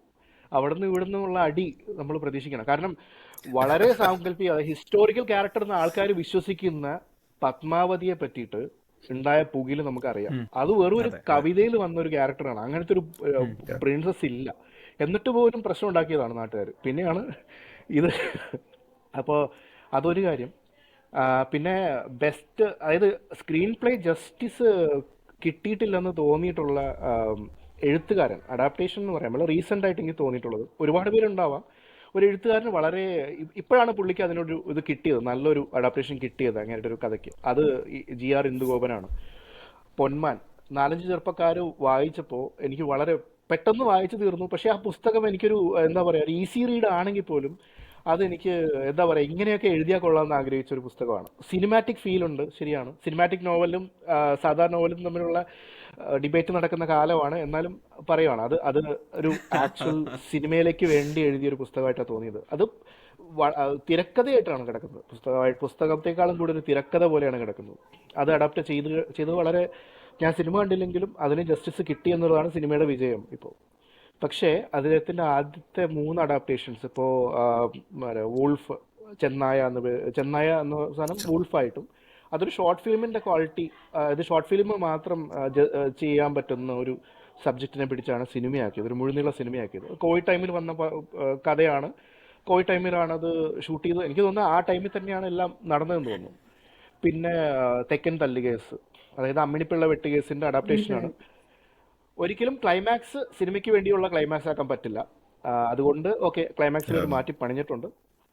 അവിടെ നിന്ന് ഇവിടെ നിന്നുള്ള അടി നമ്മൾ പ്രതീക്ഷിക്കണം. കാരണം വളരെ സാങ്കല്പിക ഹിസ്റ്റോറിക്കൽ ക്യാരക്ടർ എന്ന ആൾക്കാർ വിശ്വസിക്കുന്ന പത്മാവതിയെ പറ്റിയിട്ട് ഉണ്ടായ പുകില് നമുക്കറിയാം. ഉം. അത് വെറും ഒരു അതെ അതെ കവിതയിൽ വന്ന ഒരു ക്യാരക്ടറാണ്. അങ്ങനത്തെ ഒരു ഉം. പ്രിൻസസ് ഇല്ല. എന്നിട്ട് പോലും പ്രശ്നം ഉണ്ടാക്കിയതാണ് നാട്ടുകാർ. പിന്നെയാണ് ഇത്. അപ്പോൾ അതൊരു കാര്യം. പിന്നെ ബെസ്റ്റ്, അതായത് സ്ക്രീൻ പ്ലേ ജസ്റ്റിസ് കിട്ടിയിട്ടില്ലെന്ന് തോന്നിയിട്ടുള്ള എഴുത്തുകാരൻ, അഡാപ്റ്റേഷൻ എന്ന് പറയാം, നമ്മൾ റീസെൻ്റ് ആയിട്ട് എനിക്ക് തോന്നിയിട്ടുള്ളത്, ഒരുപാട് പേരുണ്ടാവാം. ഒരു എഴുത്തുകാരന് വളരെ ഇപ്പോഴാണ് പുള്ളിക്ക് അതിനൊരു ഇത് കിട്ടിയത്, നല്ലൊരു അഡാപ്റ്റേഷൻ കിട്ടിയത് അങ്ങനത്തെ ഒരു കഥയ്ക്ക്. അത് GR ഇന്ദുഗോപനാണ്. പൊന്മാൻ 4-5 ചെറുപ്പക്കാർ വായിച്ചപ്പോൾ എനിക്ക് വളരെ പെട്ടെന്ന് വായിച്ചു തീർന്നു. പക്ഷേ ആ പുസ്തകം എനിക്കൊരു എന്താ പറയുക, ഒരു ഈസി റീഡ് ആണെങ്കിൽ പോലും അതെനിക്ക് എന്താ പറയുക, ഇങ്ങനെയൊക്കെ എഴുതിയാൽ കൊള്ളാമെന്ന് ആഗ്രഹിച്ച ഒരു പുസ്തകമാണ്. സിനിമാറ്റിക് ഫീൽ ഉണ്ട്, ശരിയാണ്. സിനിമാറ്റിക് നോവലും സാധാരണ നോവലും തമ്മിലുള്ള ഡിബേറ്റ് നടക്കുന്ന കാലമാണ്. എന്നാലും പറയുവാണ് അത് അത് ഒരു ആക്ച്വൽ സിനിമയിലേക്ക് വേണ്ടി എഴുതിയ ഒരു പുസ്തകമായിട്ടാണ് തോന്നിയത്. അത് തിരക്കഥയായിട്ടാണ് കിടക്കുന്നത്. പുസ്തകത്തെക്കാളും കൂടുതൽ തിരക്കഥ പോലെയാണ് കിടക്കുന്നത്. അത് അഡാപ്റ്റ് ചെയ്ത് വളരെ, ഞാൻ സിനിമ കണ്ടില്ലെങ്കിലും അതിന് ജസ്റ്റിസ് കിട്ടി എന്നുള്ളതാണ് സിനിമയുടെ വിജയം ഇപ്പോൾ. പക്ഷേ അദ്ദേഹത്തിൻ്റെ ആദ്യത്തെ 3 അഡാപ്റ്റേഷൻസ് ഇപ്പോൾ വൂൾഫ്, ചെന്നായ എന്ന സാധനം വൂൾഫായിട്ടും, അതൊരു ഷോർട്ട് ഫിലിമിൻ്റെ ക്വാളിറ്റി, ഇത് ഷോർട്ട് ഫിലിം മാത്രം ചെയ്യാൻ പറ്റുന്ന ഒരു സബ്ജക്റ്റിനെ പിടിച്ചാണ് സിനിമയാക്കിയത്, ഒരു മുഴുനീള സിനിമയാക്കിയത്. കോവിഡ് ടൈമിൽ വന്ന കഥയാണ്. കോവിഡ് ടൈമിലാണ് അത് ഷൂട്ട് ചെയ്തത്. എനിക്ക് തോന്നുന്നു ആ ടൈമിൽ തന്നെയാണ് എല്ലാം നടന്നതെന്ന് തോന്നുന്നു. പിന്നെ തെക്കൻ തല്ലുകേസ്, അതായത് അമ്മിണിപ്പിള്ള വെട്ടുകേസിൻ്റെ അഡാപ്റ്റേഷനാണ്. ഒരിക്കലും ക്ലൈമാക്സ് സിനിമയ്ക്ക് വേണ്ടിയുള്ള ക്ലൈമാക്സ് ആക്കാൻ പറ്റില്ല. അതുകൊണ്ട് ഓക്കെ, ക്ലൈമാക്സിൽ ഒരു മാറ്റി പണിഞ്ഞിട്ടുണ്ട്.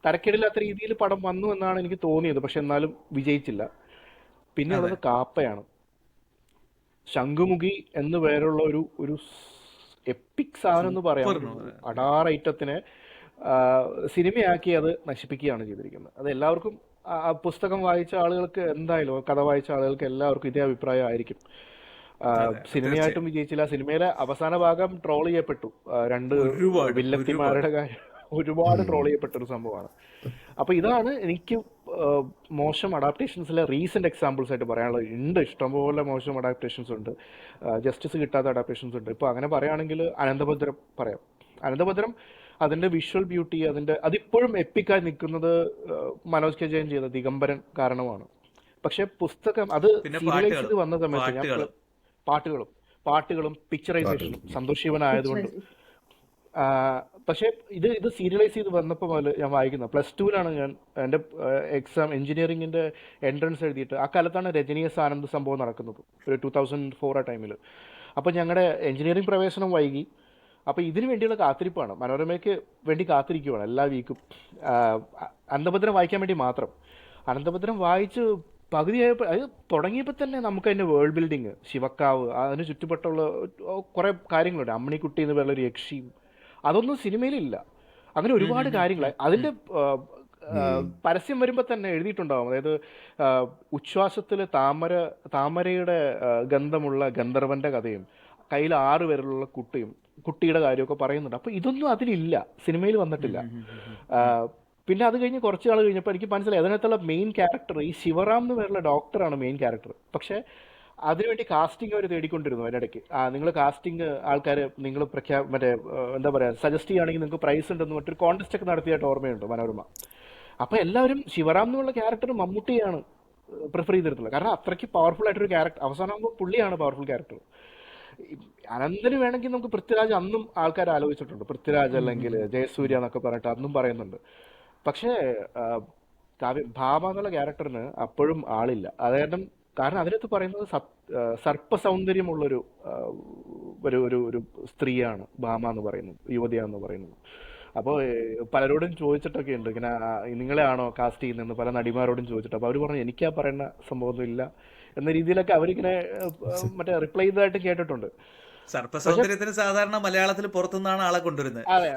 തരക്കേടില്ലാത്ത രീതിയിൽ പടം വന്നു എന്നാണ് എനിക്ക് തോന്നിയത്, പക്ഷെ എന്നാലും വിജയിച്ചില്ല. പിന്നെ അതെ ഉള്ളത് കാപ്പയാണ്. ശംഖുമുഖി എന്ന് പേരുള്ള ഒരു എപ്പിക് സാധനം എന്ന് പറയാം. സൂപ്പർ ഒരു നോവൽ. അടാർ ഐറ്റത്തിനെ സിനിമയാക്കി അത് നശിപ്പിക്കുകയാണ് ചെയ്തിരിക്കുന്നത്. അത് എല്ലാവർക്കും, ആ പുസ്തകം വായിച്ച ആളുകൾക്ക് എന്തായാലും, കഥ വായിച്ച ആളുകൾക്ക് എല്ലാവർക്കും ഇതേ അഭിപ്രായം ആയിരിക്കും. അതെ തീർച്ചയായും. സിനിമയായിട്ടും വിജയിച്ചില്ല. സിനിമയിലെ അവസാന ഭാഗം ട്രോൾ ചെയ്യപ്പെട്ടു. 2 ഒരുപാട് വില്ലത്തിമാരുടെ കാര്യം ഒരുപാട് ട്രോൾ ചെയ്യപ്പെട്ട ഒരു സംഭവമാണ്. അപ്പോൾ ഇതാണ് എനിക്ക് മോശം അഡാപ്റ്റേഷൻസിലെ റീസെന്റ് എക്സാമ്പിൾസ് ആയിട്ട് പറയാനുള്ളത്. ഉണ്ട്, ഇഷ്ടംപോലെ മോശം അഡാപ്റ്റേഷൻസ് ഉണ്ട്, ജസ്റ്റിസ് കിട്ടാത്ത അഡാപ്റ്റേഷൻസ് ഉണ്ട്. ഇപ്പോൾ അങ്ങനെ പറയുകയാണെങ്കിൽ അനന്തഭദ്രം പറയാം. അനന്തഭദ്രം അതിന്റെ വിഷ്വൽ ബ്യൂട്ടി, അതിപ്പോഴും എപ്പിക്കായി നിൽക്കുന്നത് മനോജ് കെ ജയൻ ചെയ്ത ദിഗംബരൻ കാരണമാണ്. പക്ഷെ പുസ്തകം അത് പിന്നെ സീരിയലൈസ് ചെയ്ത് പാട്ടുകളും വന്ന സമയത്ത് ഞാൻ പാട്ടുകളും പാട്ടുകളും പിക്ചറൈസേഷനും പാട്ടുകൾ. സന്തോഷ് ശിവൻ ആയതുകൊണ്ട്. പക്ഷേ ഇത് സീരിയലൈസ് ചെയ്ത് വന്നപ്പോൾ മുതൽ ഞാൻ വായിക്കുന്നത് +2-ലാണ്. ഞാൻ എൻ്റെ എക്സാം എഞ്ചിനീയറിംഗിൻ്റെ എൻട്രൻസ് എഴുതിയിട്ട് ആ കാലത്താണ് രജനീയസ് ആനന്ദ് സംഭവം നടക്കുന്നത്, ഒരു 2004 ആ ടൈമിൽ. അപ്പോൾ ഞങ്ങളുടെ എഞ്ചിനീയറിംഗ് പ്രവേശനം വൈകി. അപ്പോൾ ഇതിനു വേണ്ടിയുള്ള കാത്തിരിപ്പാണ്, മനോരമയ്ക്ക് വേണ്ടി കാത്തിരിക്കുവാണ് എല്ലാ വീക്കും. അനന്തഭദ്രം വായിക്കാൻ വേണ്ടി മാത്രം. അനന്തഭദ്രം വായിച്ച് പകുതിയായപ്പോൾ, അത് തുടങ്ങിയപ്പോൾ തന്നെ നമുക്ക് അതിൻ്റെ വേൾഡ് ബിൽഡിങ്, ശിവക്കാവ്, അതിന് ചുറ്റുപട്ടുള്ള കുറേ കാര്യങ്ങളുണ്ട്. അമ്മിണിക്കുട്ടി എന്ന് പറയുന്ന ഒരു യക്ഷിയും, അതൊന്നും സിനിമയിലില്ല. അങ്ങനെ ഒരുപാട് കാര്യങ്ങൾ അതിൻ്റെ പരസ്യം വരുമ്പോൾ തന്നെ എഴുതിയിട്ടുണ്ടാവും. അതായത് ഉച്ഛ്വാസത്തിൽ താമരയുടെ ഗന്ധമുള്ള ഗന്ധർവന്റെ കഥയും കയ്യിൽ 6 പേരിലുള്ള കുട്ടിയുടെ കാര്യമൊക്കെ പറയുന്നുണ്ട്. അപ്പോൾ ഇതൊന്നും അതിലില്ല, സിനിമയിൽ വന്നിട്ടില്ല. പിന്നെ അത് കഴിഞ്ഞ് കുറച്ച് നാൾ കഴിഞ്ഞപ്പോൾ എനിക്ക് മനസ്സിലായി അതിനകത്തുള്ള മെയിൻ ക്യാരക്ടർ ഈ ശിവറാം എന്ന് പേരുള്ള ഡോക്ടറാണ് മെയിൻ ക്യാരക്ടർ. പക്ഷേ അതിനുവേണ്ടി കാസ്റ്റിംഗ് അവർ തേടിക്കൊണ്ടിരുന്നു അതിനിടയ്ക്ക്. നിങ്ങൾ കാസ്റ്റിംഗ് ആൾക്കാർ നിങ്ങൾ മറ്റേ എന്താ പറയുക, സജസ്റ്റ് ചെയ്യുകയാണെങ്കിൽ നിങ്ങൾക്ക് പ്രൈസ് ഉണ്ടെന്ന് മറ്റൊരു കോൺടെസ്റ്റ് ഒക്കെ നടത്തിയായിട്ട് ഓർമ്മയുണ്ട് മനോരമ. അപ്പോൾ എല്ലാവരും ശിവറാം എന്നുള്ള ക്യാരക്ടർ മമ്മൂട്ടിയാണ് പ്രിഫർ ചെയ്തിരുന്നത്. കാരണം അത്രയ്ക്ക് പവർഫുൾ ആയിട്ടൊരു ക്യാരക്ടർ. അവസാനമാകുമ്പോൾ പുള്ളിയാണ് പവർഫുൾ ക്യാരക്ടർ. അനന്തന് വേണമെങ്കിൽ നമുക്ക് പൃഥ്വിരാജ് അന്നും ആൾക്കാർ ആലോചിച്ചിട്ടുണ്ട്, പൃഥ്വിരാജ് അല്ലെങ്കിൽ ജയസൂര്യ എന്നൊക്കെ പറഞ്ഞിട്ട് അന്നും പറയുന്നുണ്ട്. പക്ഷേ ഭാമ എന്നുള്ള ക്യാരക്ടറിന് അപ്പോഴും ആളില്ല. കാരണം അതിനകത്ത് പറയുന്നത് സർപ്പ സൗന്ദര്യമുള്ളൊരു ഒരു സ്ത്രീയാണ് ഭാമ എന്ന് പറയുന്നത്, യുവതിയാണെന്ന് പറയുന്നത്. അപ്പോൾ പലരോടും ചോദിച്ചിട്ടൊക്കെ ഉണ്ട്, ഇങ്ങനെ നിങ്ങളെ ആണോ കാസ്റ്റ് ചെയ്യുന്നതെന്ന് പല നടിമാരോടും ചോദിച്ചിട്ട്. അപ്പോൾ അവർ പറഞ്ഞു എനിക്കാ പറയുന്ന സംഭവമൊന്നും ഇല്ല എന്ന രീതിയിലൊക്കെ അവരിങ്ങനെ മറ്റേ റിപ്ലൈ ചെയ്തതായിട്ട് കേട്ടിട്ടുണ്ട്. സർപ്പസൗന്ദര്യത്തിന് സാധാരണ മലയാളത്തിൽ പുറത്തുനിന്നാണ് ആളെ കൊണ്ടുവരുന്നത്. അതെ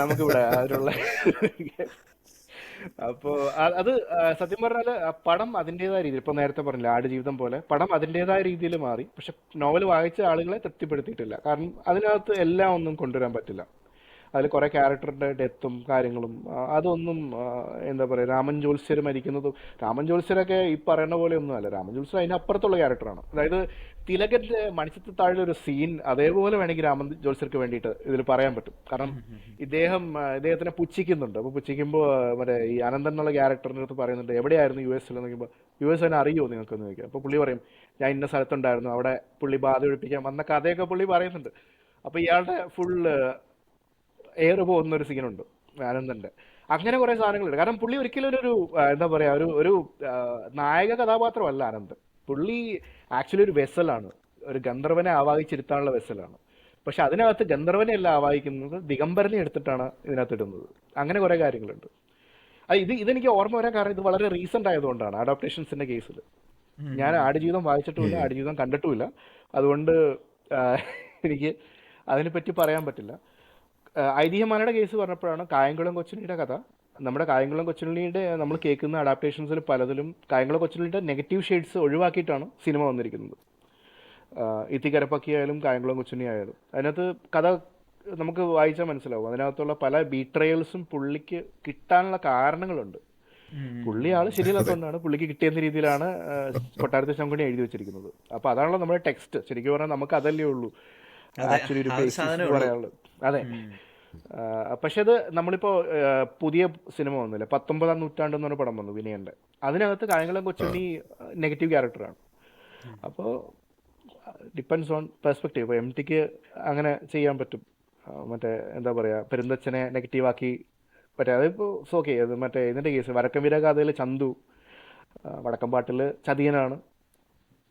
നമുക്കിവിടെ അതിനുള്ള. അപ്പോൾ അത് സത്യം പറഞ്ഞാൽ പടം അതിൻ്റെതായ രീതിയിൽ, ഇപ്പോൾ നേരത്തെ പറഞ്ഞില്ല ആടുജീവിതം പോലെ, പടം അതിൻ്റെതായ രീതിയിൽ മാറി. പക്ഷെ നോവൽ വായിച്ച ആളുകളെ തൃപ്തിപ്പെടുത്തിയിട്ടില്ല. കാരണം അതിനകത്ത് എല്ലാം ഒന്നും കൊണ്ടുവരാൻ പറ്റില്ല. അതിൽ കുറേ ക്യാരക്ടറിൻ്റെ ഡെത്തും കാര്യങ്ങളും അതൊന്നും എന്താ പറയുക, രാമൻ ജോത്സ്യർ മരിക്കുന്നതും, രാമൻ ജോത്സ്യരൊക്കെ ഈ പറയുന്ന പോലെ ഒന്നും അല്ല. രാമൻ ജോത്സ്യർ അതിനപ്പുറത്തുള്ള ക്യാരക്ടറാണ്. അതായത് തിലകന്റെ മണിച്ചിത്ര താഴിലെ ഒരു സീൻ അതേപോലെ വേണമെങ്കിൽ രാമൻ ജോത്സ്യർക്ക് വേണ്ടിയിട്ട് ഇതിൽ പറയാൻ പറ്റും. കാരണം ഇദ്ദേഹത്തിനെ പുച്ഛിക്കുന്നുണ്ട്. അപ്പൊ പുച്ഛിക്കുമ്പോൾ മറ്റേ ഈ അനന്തൻ എന്നുള്ള ക്യാരക്ടറിന്റെ അടുത്ത് പറയുന്നുണ്ട് എവിടെയായിരുന്നു യു എസിൽ എന്ന് ചോദിക്കുമ്പോൾ യു എസ് തന്നെ അറിയുമോ നിങ്ങൾക്കെന്ന് ചോദിക്കുക. അപ്പൊ പുള്ളി പറയും ഞാൻ ഇന്ന സ്ഥലത്തുണ്ടായിരുന്നു, അവിടെ പുള്ളി ബാധ ഒഴിപ്പിക്കാൻ വന്ന കഥയൊക്കെ പുള്ളി പറയുന്നുണ്ട്. അപ്പൊ ഇയാളുടെ ഫുൾ എയർ പോകുന്ന ഒരു സീനുണ്ട് ആനന്ദന്റെ. അങ്ങനെ കുറെ സാധനങ്ങളുണ്ട്. കാരണം പുള്ളി ഒരിക്കലും ഒരു എന്താ പറയാ ഒരു നായക കഥാപാത്രമല്ല ആനന്ദ്. പുള്ളി ആക്ച്വലി ഒരു വെസലാണ്, ഒരു ഗന്ധർവനെ ആവാഹിച്ചിരുത്താനുള്ള വെസലാണ്. പക്ഷെ അതിനകത്ത് ഗന്ധർവനെ അല്ല ആവാഹിക്കുന്നത്, ദിഗംബരനെ എടുത്തിട്ടാണ് ഇതിനകത്ത് ഇടുന്നത്. അങ്ങനെ കുറെ കാര്യങ്ങളുണ്ട്. ഇതെനിക്ക് ഓർമ്മ വരാൻ കാരണം ഇത് വളരെ റീസെന്റ് ആയതുകൊണ്ടാണ് അഡാപ്റ്റേഷൻസിന്റെ കേസിൽ. ഞാൻ ആടുജീവിതം വായിച്ചിട്ടുമില്ല, ആടുജീവിതം കണ്ടിട്ടുമില്ല. അതുകൊണ്ട് എനിക്ക് അതിനെപ്പറ്റി പറയാൻ പറ്റില്ല. ഐതിഹ്യമാലയുടെ കേസ് പറഞ്ഞപ്പോഴാണ് കായംകുളം കൊച്ചുണ്ണിയുടെ കഥ. നമ്മുടെ കായംകുളം കൊച്ചുണ്ണിയുടെ നമ്മൾ കേൾക്കുന്ന അഡാപ്റ്റേഷൻസിൽ പലതിലും കായംകുളം കൊച്ചുണ്ണിയുടെ നെഗറ്റീവ് ഷെയ്ഡ്സ് ഒഴിവാക്കിയിട്ടാണ് സിനിമ വന്നിരിക്കുന്നത്. ഇത്തിക്കരപ്പക്കി ആയാലും കായംകുളം കൊച്ചുണ്ണി ആയാലും അതിനകത്ത് കഥ നമുക്ക് വായിച്ചാൽ മനസ്സിലാവും. അതിനകത്തുള്ള പല ബീട്രയൽസും പുള്ളിക്ക് കിട്ടാനുള്ള കാരണങ്ങളുണ്ട്. പുള്ളി ആള് ശരിയല്ലാത്തതുകൊണ്ടാണ് പുള്ളിക്ക് കിട്ടിയെന്ന രീതിയിലാണ് കൊട്ടാരത്തെ ശങ്കുണി എഴുതി വെച്ചിരിക്കുന്നത്. അപ്പൊ അതാണല്ലോ നമ്മുടെ ടെക്സ്റ്റ്. ശരിക്കും പറഞ്ഞാൽ നമുക്ക് അതല്ലേ ഉള്ളൂ ആക്ച്വലി ഒരു ബേസിസ് പറയാനുള്ളത്. അതെ. പക്ഷെ അത് നമ്മളിപ്പോ പുതിയ സിനിമ വന്നില്ല, 19-ാം നൂറ്റാണ്ട് എന്ന് പറഞ്ഞ പടം വന്നു വിനയന്റെ. അതിനകത്ത് കായംകുളം കൊച്ചുണ്ണി നെഗറ്റീവ് ക്യാരക്ടറാണ്. അപ്പോൾ ഡിപ്പെൻഡ്സ് ഓൺ പെർസ്പെക്റ്റീവ്. ഇപ്പോൾ MTക്ക് അങ്ങനെ ചെയ്യാൻ പറ്റും. മറ്റേ എന്താ പറയാ, പെരുന്തച്ഛനെ നെഗറ്റീവാക്കി മറ്റേ അതിപ്പോൾ ഓക്കെ. അത് മറ്റേ ഇതിന്റെ കേസ് വടക്കം വീരഗാഥയിൽ ചന്തു, വടക്കംപാട്ടില് ചതിയനാണ്.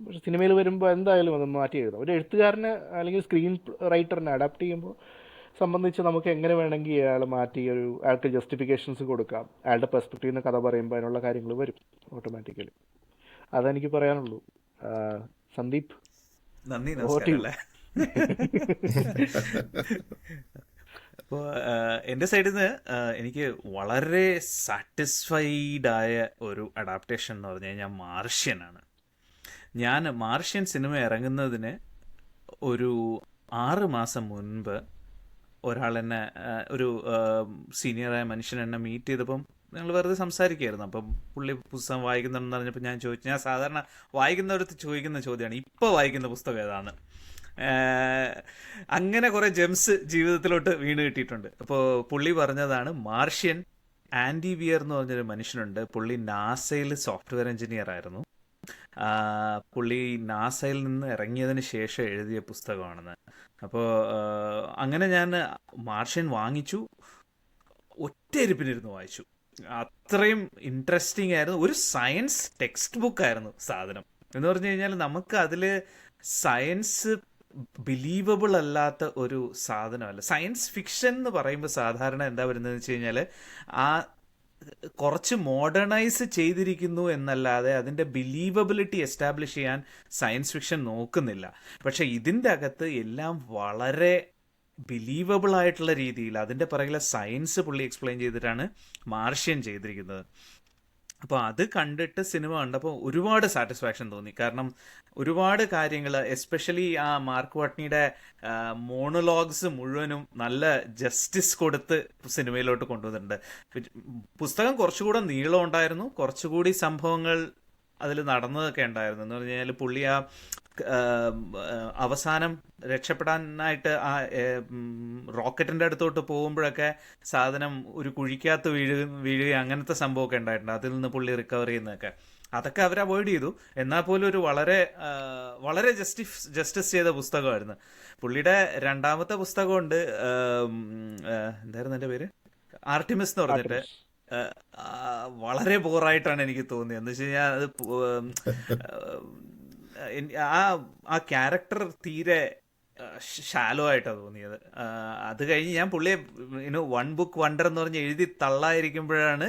പക്ഷെ സിനിമയിൽ വരുമ്പോൾ എന്തായാലും അത് മാറ്റി എഴുതാം. ഒരു എഴുത്തുകാരനെ അല്ലെങ്കിൽ സ്ക്രീൻ റൈറ്ററിനെ അഡാപ്റ്റ് ചെയ്യുമ്പോൾ സംബന്ധിച്ച് നമുക്ക് എങ്ങനെ വേണമെങ്കിൽ അയാളെ മാറ്റി അയാൾക്ക് ജസ്റ്റിഫിക്കേഷൻസ് കൊടുക്കാം. അയാളുടെ പെർസ്പെക്റ്റീവ് നിന്ന് കഥ പറയുമ്പോൾ അതിനുള്ള കാര്യങ്ങൾ വരും ഓട്ടോമാറ്റിക്കലി. അതെനിക്ക് പറയാനുള്ളൂ. സന്ദീപ്, നന്ദി, നമസ്കാരം. അപ്പോൾ എൻ്റെ സൈഡിൽ നിന്ന് എനിക്ക് വളരെ സാറ്റിസ്ഫൈഡ് ആയ ഒരു അഡാപ്റ്റേഷൻ എന്ന് പറഞ്ഞു കഴിഞ്ഞാൽ മാർഷ്യനാണ്. ഞാൻ മാർഷ്യൻ സിനിമ ഇറങ്ങുന്നതിന് ഒരു 6 മാസം മുൻപ് ഒരാളെന്നെ, ഒരു സീനിയറായ മനുഷ്യൻ എന്നെ മീറ്റ് ചെയ്തപ്പം ഞങ്ങൾ വെറുതെ സംസാരിക്കുകയായിരുന്നു. അപ്പം പുള്ളി പുസ്തകം വായിക്കുന്നുണ്ടെന്ന് പറഞ്ഞപ്പോൾ ഞാൻ ചോദിച്ചു, ഞാൻ സാധാരണ വായിക്കുന്നവരടുത്ത് ചോദിക്കുന്ന ചോദ്യമാണ് ഇപ്പോൾ വായിക്കുന്ന പുസ്തകം ഏതാണ്. അങ്ങനെ കുറേ ജെംസ് ജീവിതത്തിലോട്ട് വീണ് കിട്ടിയിട്ടുണ്ട്. അപ്പോൾ പുള്ളി പറഞ്ഞതാണ് മാർഷ്യൻ. ആൻഡി വിയർ എന്ന് പറഞ്ഞൊരു മനുഷ്യനുണ്ട്. പുള്ളി നാസയിൽ സോഫ്റ്റ്വെയർ എഞ്ചിനീയർ ആയിരുന്നു. പുള്ളി നാസയിൽ നിന്ന് ഇറങ്ങിയതിന് ശേഷം എഴുതിയ പുസ്തകമാണെന്ന്. അപ്പോൾ അങ്ങനെ ഞാൻ മാർഷ്യൻ വാങ്ങിച്ചു, ഒറ്റയിരിപ്പിനിരുന്ന് വായിച്ചു. അത്രയും ഇൻട്രസ്റ്റിംഗ് ആയിരുന്നു. ഒരു സയൻസ് ടെക്സ്റ്റ് ബുക്ക് ആയിരുന്നു സാധനം. എന്ന് പറഞ്ഞു കഴിഞ്ഞാൽ നമുക്ക് അതിൽ സയൻസ് ബിലീവബിൾ അല്ലാത്ത ഒരു സാധനമല്ല. സയൻസ് ഫിക്ഷൻ എന്ന് പറയുമ്പോൾ സാധാരണ എന്താ വരുന്നതെന്ന് വെച്ച് കഴിഞ്ഞാൽ ആ കുറച്ച് മോഡേണൈസ് ചെയ്തിരിക്കുന്നു എന്നല്ലാതെ അതിൻ്റെ ബിലീവബിലിറ്റി എസ്റ്റാബ്ലിഷ് ചെയ്യാൻ സയൻസ് ഫിക്ഷൻ നോക്കുന്നില്ല. പക്ഷെ ഇതിൻ്റെ അകത്ത് എല്ലാം വളരെ ബിലീവബിൾ ആയിട്ടുള്ള രീതിയിൽ അതിൻ്റെ പിറകിലെ സയൻസ് പുള്ളി എക്സ്പ്ലെയിൻ ചെയ്തിട്ടാണ് മാർഷ്യൻ ചെയ്തിരിക്കുന്നത്. അപ്പോൾ അത് കണ്ടിട്ട് സിനിമ കണ്ടപ്പോൾ ഒരുപാട് സാറ്റിസ്ഫാക്ഷൻ തോന്നി. കാരണം ഒരുപാട് കാര്യങ്ങൾ, എസ്പെഷ്യലി ആ മാർക്ക് വാട്ട്നിയുടെ മോണോലോഗ്സ് മുഴുവനും നല്ല ജസ്റ്റിസ് കൊടുത്ത് സിനിമയിലോട്ട് കൊണ്ടുവന്നിട്ടുണ്ട്. പുസ്തകം കുറച്ചുകൂടെ നീളം ഉണ്ടായിരുന്നു, കുറച്ചുകൂടി സംഭവങ്ങൾ അതിൽ നടന്നതൊക്കെ ഉണ്ടായിരുന്നു. എന്ന് പറഞ്ഞു കഴിഞ്ഞാൽ പുള്ളി ആ അവസാനം രക്ഷപ്പെടാനായിട്ട് ആ റോക്കറ്റിൻ്റെ അടുത്തോട്ട് പോകുമ്പോഴൊക്കെ സാധനം ഒരു കുഴിക്കകത്ത് വീഴുക അങ്ങനത്തെ സംഭവമൊക്കെ ഉണ്ടായിട്ടുണ്ട്. അതിൽ നിന്ന് പുള്ളി റിക്കവർ ചെയ്യുന്നതൊക്കെ അതൊക്കെ അവർ അവോയ്ഡ് ചെയ്തു. എന്നാൽ പോലും ഒരു വളരെ ജസ്റ്റിസ് ചെയ്ത പുസ്തകമായിരുന്നു. പുള്ളിയുടെ രണ്ടാമത്തെ പുസ്തകമുണ്ട്, എന്തായിരുന്നു എൻ്റെ പേര്, ആർട്ടിമിസ് എന്ന് പറഞ്ഞിട്ട്. വളരെ ബോറായിട്ടാണ് എനിക്ക് തോന്നിയത്. എന്ന് വെച്ച് കഴിഞ്ഞാൽ അത് ആ ക്യാരക്ടർ തീരെ ഷാലോ ആയിട്ടാണ് തോന്നിയത്. അത് കഴിഞ്ഞ് ഞാൻ പുള്ളിയെ വൺ ബുക്ക് വണ്ടർ എന്ന് പറഞ്ഞ് എഴുതി തള്ളായിരിക്കുമ്പോഴാണ്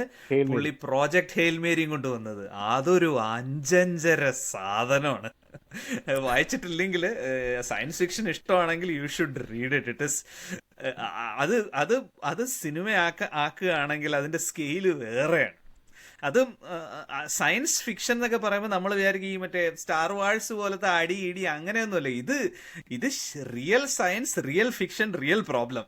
പുള്ളി പ്രോജക്ട് ഹെയിൽമേരിയും കൊണ്ടുവന്നത്. അതൊരു 5 സാധനമാണ്. വായിച്ചിട്ടില്ലെങ്കിൽ സയൻസ് ഫിക്ഷൻ ഇഷ്ടമാണെങ്കിൽ you should read it. It is അത് സിനിമ ആക്കുകയാണെങ്കിൽ അതിന്റെ സ്കെയില് വേറെയാണ്. അതും സയൻസ് ഫിക്ഷൻ എന്നൊക്കെ പറയുമ്പോൾ നമ്മൾ വിചാരിക്കും ഈ മറ്റേ സ്റ്റാർ വാഴ്സ് പോലത്തെ അടി ഇടി അങ്ങനെയൊന്നുമല്ല. ഇത് real science, real fiction, real problem,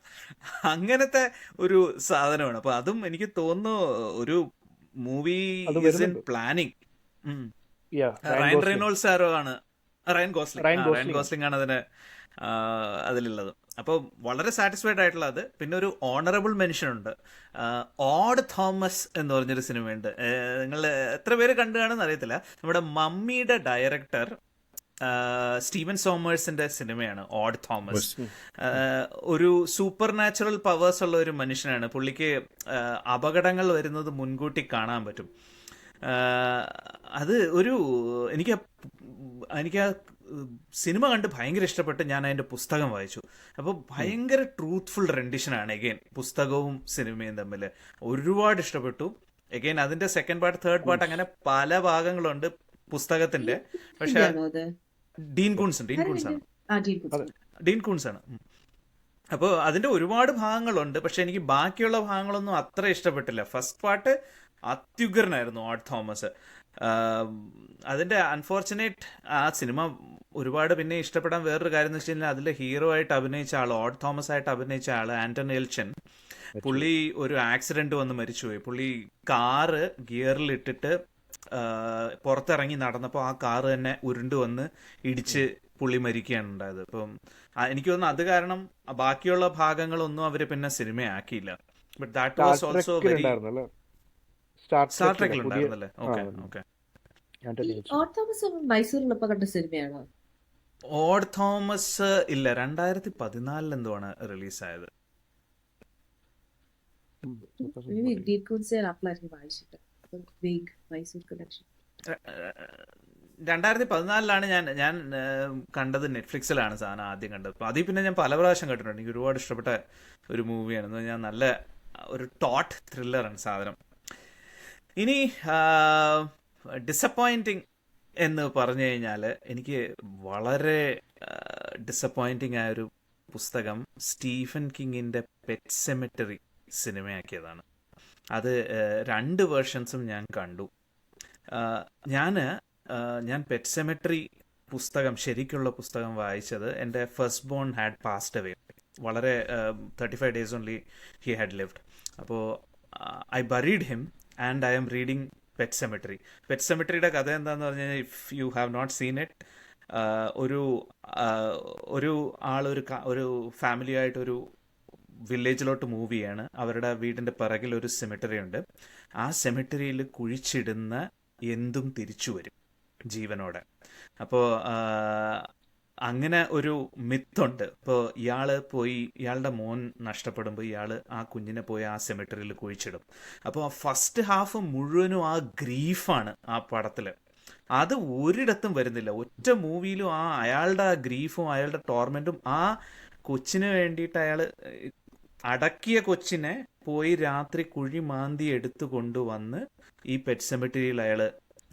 അങ്ങനത്തെ ഒരു സാധനമാണ്. അപ്പൊ അതും എനിക്ക് തോന്നുന്നു ഒരു movie is in planning. Ryan Reynolds ആരോ ആണ് Ryan Gosling Ryan Ryan Gosling ആണ്. ഗോസ്ലിംഗ് ആണ് അതിന് അതിലുള്ളത്. അപ്പോൾ വളരെ സാറ്റിസ്ഫൈഡ് ആയിട്ടുള്ള അത്. പിന്നെ ഒരു ഓണറബിൾ മെൻഷനുണ്ട്. ഓഡ് തോമസ് എന്ന് പറഞ്ഞൊരു സിനിമയുണ്ട്. നിങ്ങൾ എത്ര പേര് കണ്ടു കാണുമെന്ന് അറിയത്തില്ല. നമ്മുടെ മമ്മിയുടെ ഡയറക്ടർ സ്റ്റീവൻ സോമേഴ്സിന്റെ സിനിമയാണ് ഓഡ് തോമസ്. ഒരു സൂപ്പർ നാച്ചുറൽ പവേഴ്സ് ഉള്ള ഒരു മനുഷ്യനാണ്. പുള്ളിക്ക് അപകടങ്ങൾ വരുന്നത് മുൻകൂട്ടി കാണാൻ പറ്റും. അത് ഒരു എനിക്ക് ആ സിനിമ കണ്ട് ഭയങ്കര ഇഷ്ടപ്പെട്ട് ഞാൻ അതിൻ്റെ പുസ്തകം വായിച്ചു. അപ്പോൾ ഭയങ്കര ട്രൂത്ത്ഫുൾ റെൻഡിഷനാണ് എഗെയിൻ പുസ്തകവും സിനിമയും തമ്മിൽ. ഒരുപാട് ഇഷ്ടപ്പെട്ടു. എഗെയിൻ അതിൻ്റെ സെക്കൻഡ് പാർട്ട്, തേർഡ് പാർട്ട്, അങ്ങനെ പല ഭാഗങ്ങളുണ്ട് പുസ്തകത്തിൻ്റെ. പക്ഷെ ഡീൻ കൂൺസ് ആണ്. ഡീൻ കൂൺസ് ആണ്. അപ്പോൾ അതിൻ്റെ ഒരുപാട് ഭാഗങ്ങളുണ്ട്. പക്ഷെ എനിക്ക് ബാക്കിയുള്ള ഭാഗങ്ങളൊന്നും അത്ര ഇഷ്ടപ്പെട്ടില്ല. ഫസ്റ്റ് പാർട്ട് അത്യുഗ്രനായിരുന്നു ഓഡ് തോമസ്. അതിൻ്റെ അൺഫോർച്ചുനേറ്റ് ആ സിനിമ ഒരുപാട് പിന്നെ ഇഷ്ടപ്പെടാൻ വേറൊരു കാര്യം എന്ന് വെച്ച് കഴിഞ്ഞാൽ അതിൽ ഹീറോ ആയിട്ട് അഭിനയിച്ച ആൾ, ഓഡ് തോമസ് ആയിട്ട് അഭിനയിച്ച ആൾ ആന്റൺ എൽച്ചൻ, പുള്ളി ഒരു ആക്സിഡന്റ് വന്ന് മരിച്ചുപോയി. പുള്ളി കാറ് ഗിയറിലിട്ടിട്ട് പുറത്തിറങ്ങി നടന്നപ്പോൾ ആ കാറ് തന്നെ ഉരുണ്ടു വന്ന് ഇടിച്ച് പുള്ളി മരിക്കുകയാണ് ഉണ്ടായത്. അപ്പം എനിക്ക് തോന്നുന്നു അത് കാരണം ബാക്കിയുള്ള ഭാഗങ്ങളൊന്നും അവർ പിന്നെ സിനിമയാക്കിയില്ല. But that was also very star ട്രെക്കിൽ ഉണ്ടായിരുന്നല്ലേ. Okay okay. ഓഡ് തോമസ് മൈസൂരിലൊപ്പം കണ്ട സിനിമയാണോ? ഓഡ് തോമസ് ഇല്ല, 2014 എന്തോ ആണ് റിലീസായത്. ഡീൻ കൂൺസ് ഞാൻ അപ്പോഴായിരിക്കും വായിച്ചിട്ട്. ബിഗ് മൈസൂർ കണക്ഷൻ 2014 ഞാൻ കണ്ടത്. നെറ്റ്ഫ്ലിക്സിലാണ് സാധനം ആദ്യം കണ്ടത്. അപ്പോൾ അതിൽ പിന്നെ ഞാൻ പല പ്രാവശ്യം കണ്ടിട്ടുണ്ട്. എനിക്ക് ഒരുപാട് ഇഷ്ടപ്പെട്ട ഒരു മൂവിയാണ്. ഞാൻ നല്ല ഒരു ടോട്ട് ത്രില്ലറാണ് സാധനം. ഇനി ഡിസപ്പോയിൻറ്റിങ് എന്ന് പറഞ്ഞു കഴിഞ്ഞാൽ എനിക്ക് വളരെ ഡിസപ്പോയിൻറ്റിങ് ആയൊരു പുസ്തകം സ്റ്റീഫൻ കിങ്ങിൻ്റെ പെറ്റ് സെമിറ്ററി സിനിമയാക്കിയതാണ്. അത് 2 വേർഷൻസും ഞാൻ കണ്ടു. ഞാൻ പെറ്റ് സെമിറ്ററി പുസ്തകം, ശരിക്കുള്ള പുസ്തകം വായിച്ചത് എൻ്റെ first born had passed away. വളരെ 35 days only he had lived. അപ്പോൾ I buried him and I am reading Pet Sematary. Pet സെമിറ്ററിയുടെ കഥ എന്താണെന്ന് പറഞ്ഞു കഴിഞ്ഞാൽ, if you have not seen it, ഒരു ആൾ ഒരു ഫാമിലിയായിട്ടൊരു വില്ലേജിലോട്ട് മൂവ് ചെയ്യാണ്. അവരുടെ വീടിൻ്റെ പിറകിൽ ഒരു സെമിറ്ററി ഉണ്ട്. ആ സെമിറ്ററിയിൽ കുഴിച്ചിടുന്ന എന്തും തിരിച്ചു വരും ജീവനോടെ. അപ്പോൾ അങ്ങനെ ഒരു മിത്തുണ്ട്. ഇപ്പോൾ ഇയാളുടെ മോൻ നഷ്ടപ്പെടുമ്പോൾ ഇയാൾ ആ കുഞ്ഞിനെ പോയി ആ സെമിറ്ററിയിൽ കുഴിച്ചിടും. അപ്പോൾ ഫസ്റ്റ് ഹാഫ് മുഴുവനും ആ ഗ്രീഫാണ് ആ പടത്തിൽ. അത് ഒരിടത്തും വരുന്നില്ല. ഒറ്റ മൂവിയിലും അയാളുടെ ആ ഗ്രീഫും അയാളുടെ ടോർമെൻറ്റും, ആ കൊച്ചിന് വേണ്ടിയിട്ട് അയാൾ അടക്കിയ കൊച്ചിനെ പോയി രാത്രി കുഴി മാന്തി എടുത്തു കൊണ്ടുവന്ന് ഈ പെറ്റ് സെമിറ്ററിയിൽ അയാൾ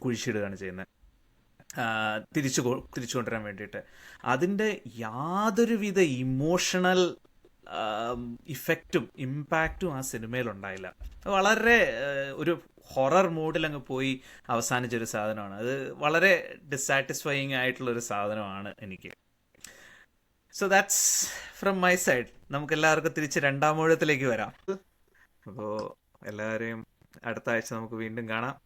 കുഴിച്ചിടുകയാണ് ചെയ്യുന്നത്, തിരിച്ചു കൊണ്ടുവരാൻ വേണ്ടിയിട്ട്. അതിൻ്റെ യാതൊരുവിധ ഇമോഷണൽ ഇഫക്റ്റും ഇമ്പാക്റ്റും ആ സിനിമയിലുണ്ടായില്ല. വളരെ ഒരു ഹൊറർ മൂഡിൽ അങ്ങ് പോയി അവസാനിച്ചൊരു സാധനമാണ്. അത് വളരെ ഡിസാറ്റിസ്ഫൈയിങ് ആയിട്ടുള്ളൊരു സാധനമാണ് എനിക്ക്. So that's from my side. നമുക്ക് എല്ലാവർക്കും തിരിച്ച് 2ാം ഊഴത്തിലേക്ക് വരാം. അപ്പോൾ എല്ലാവരെയും അടുത്ത ആഴ്ച നമുക്ക് വീണ്ടും കാണാം.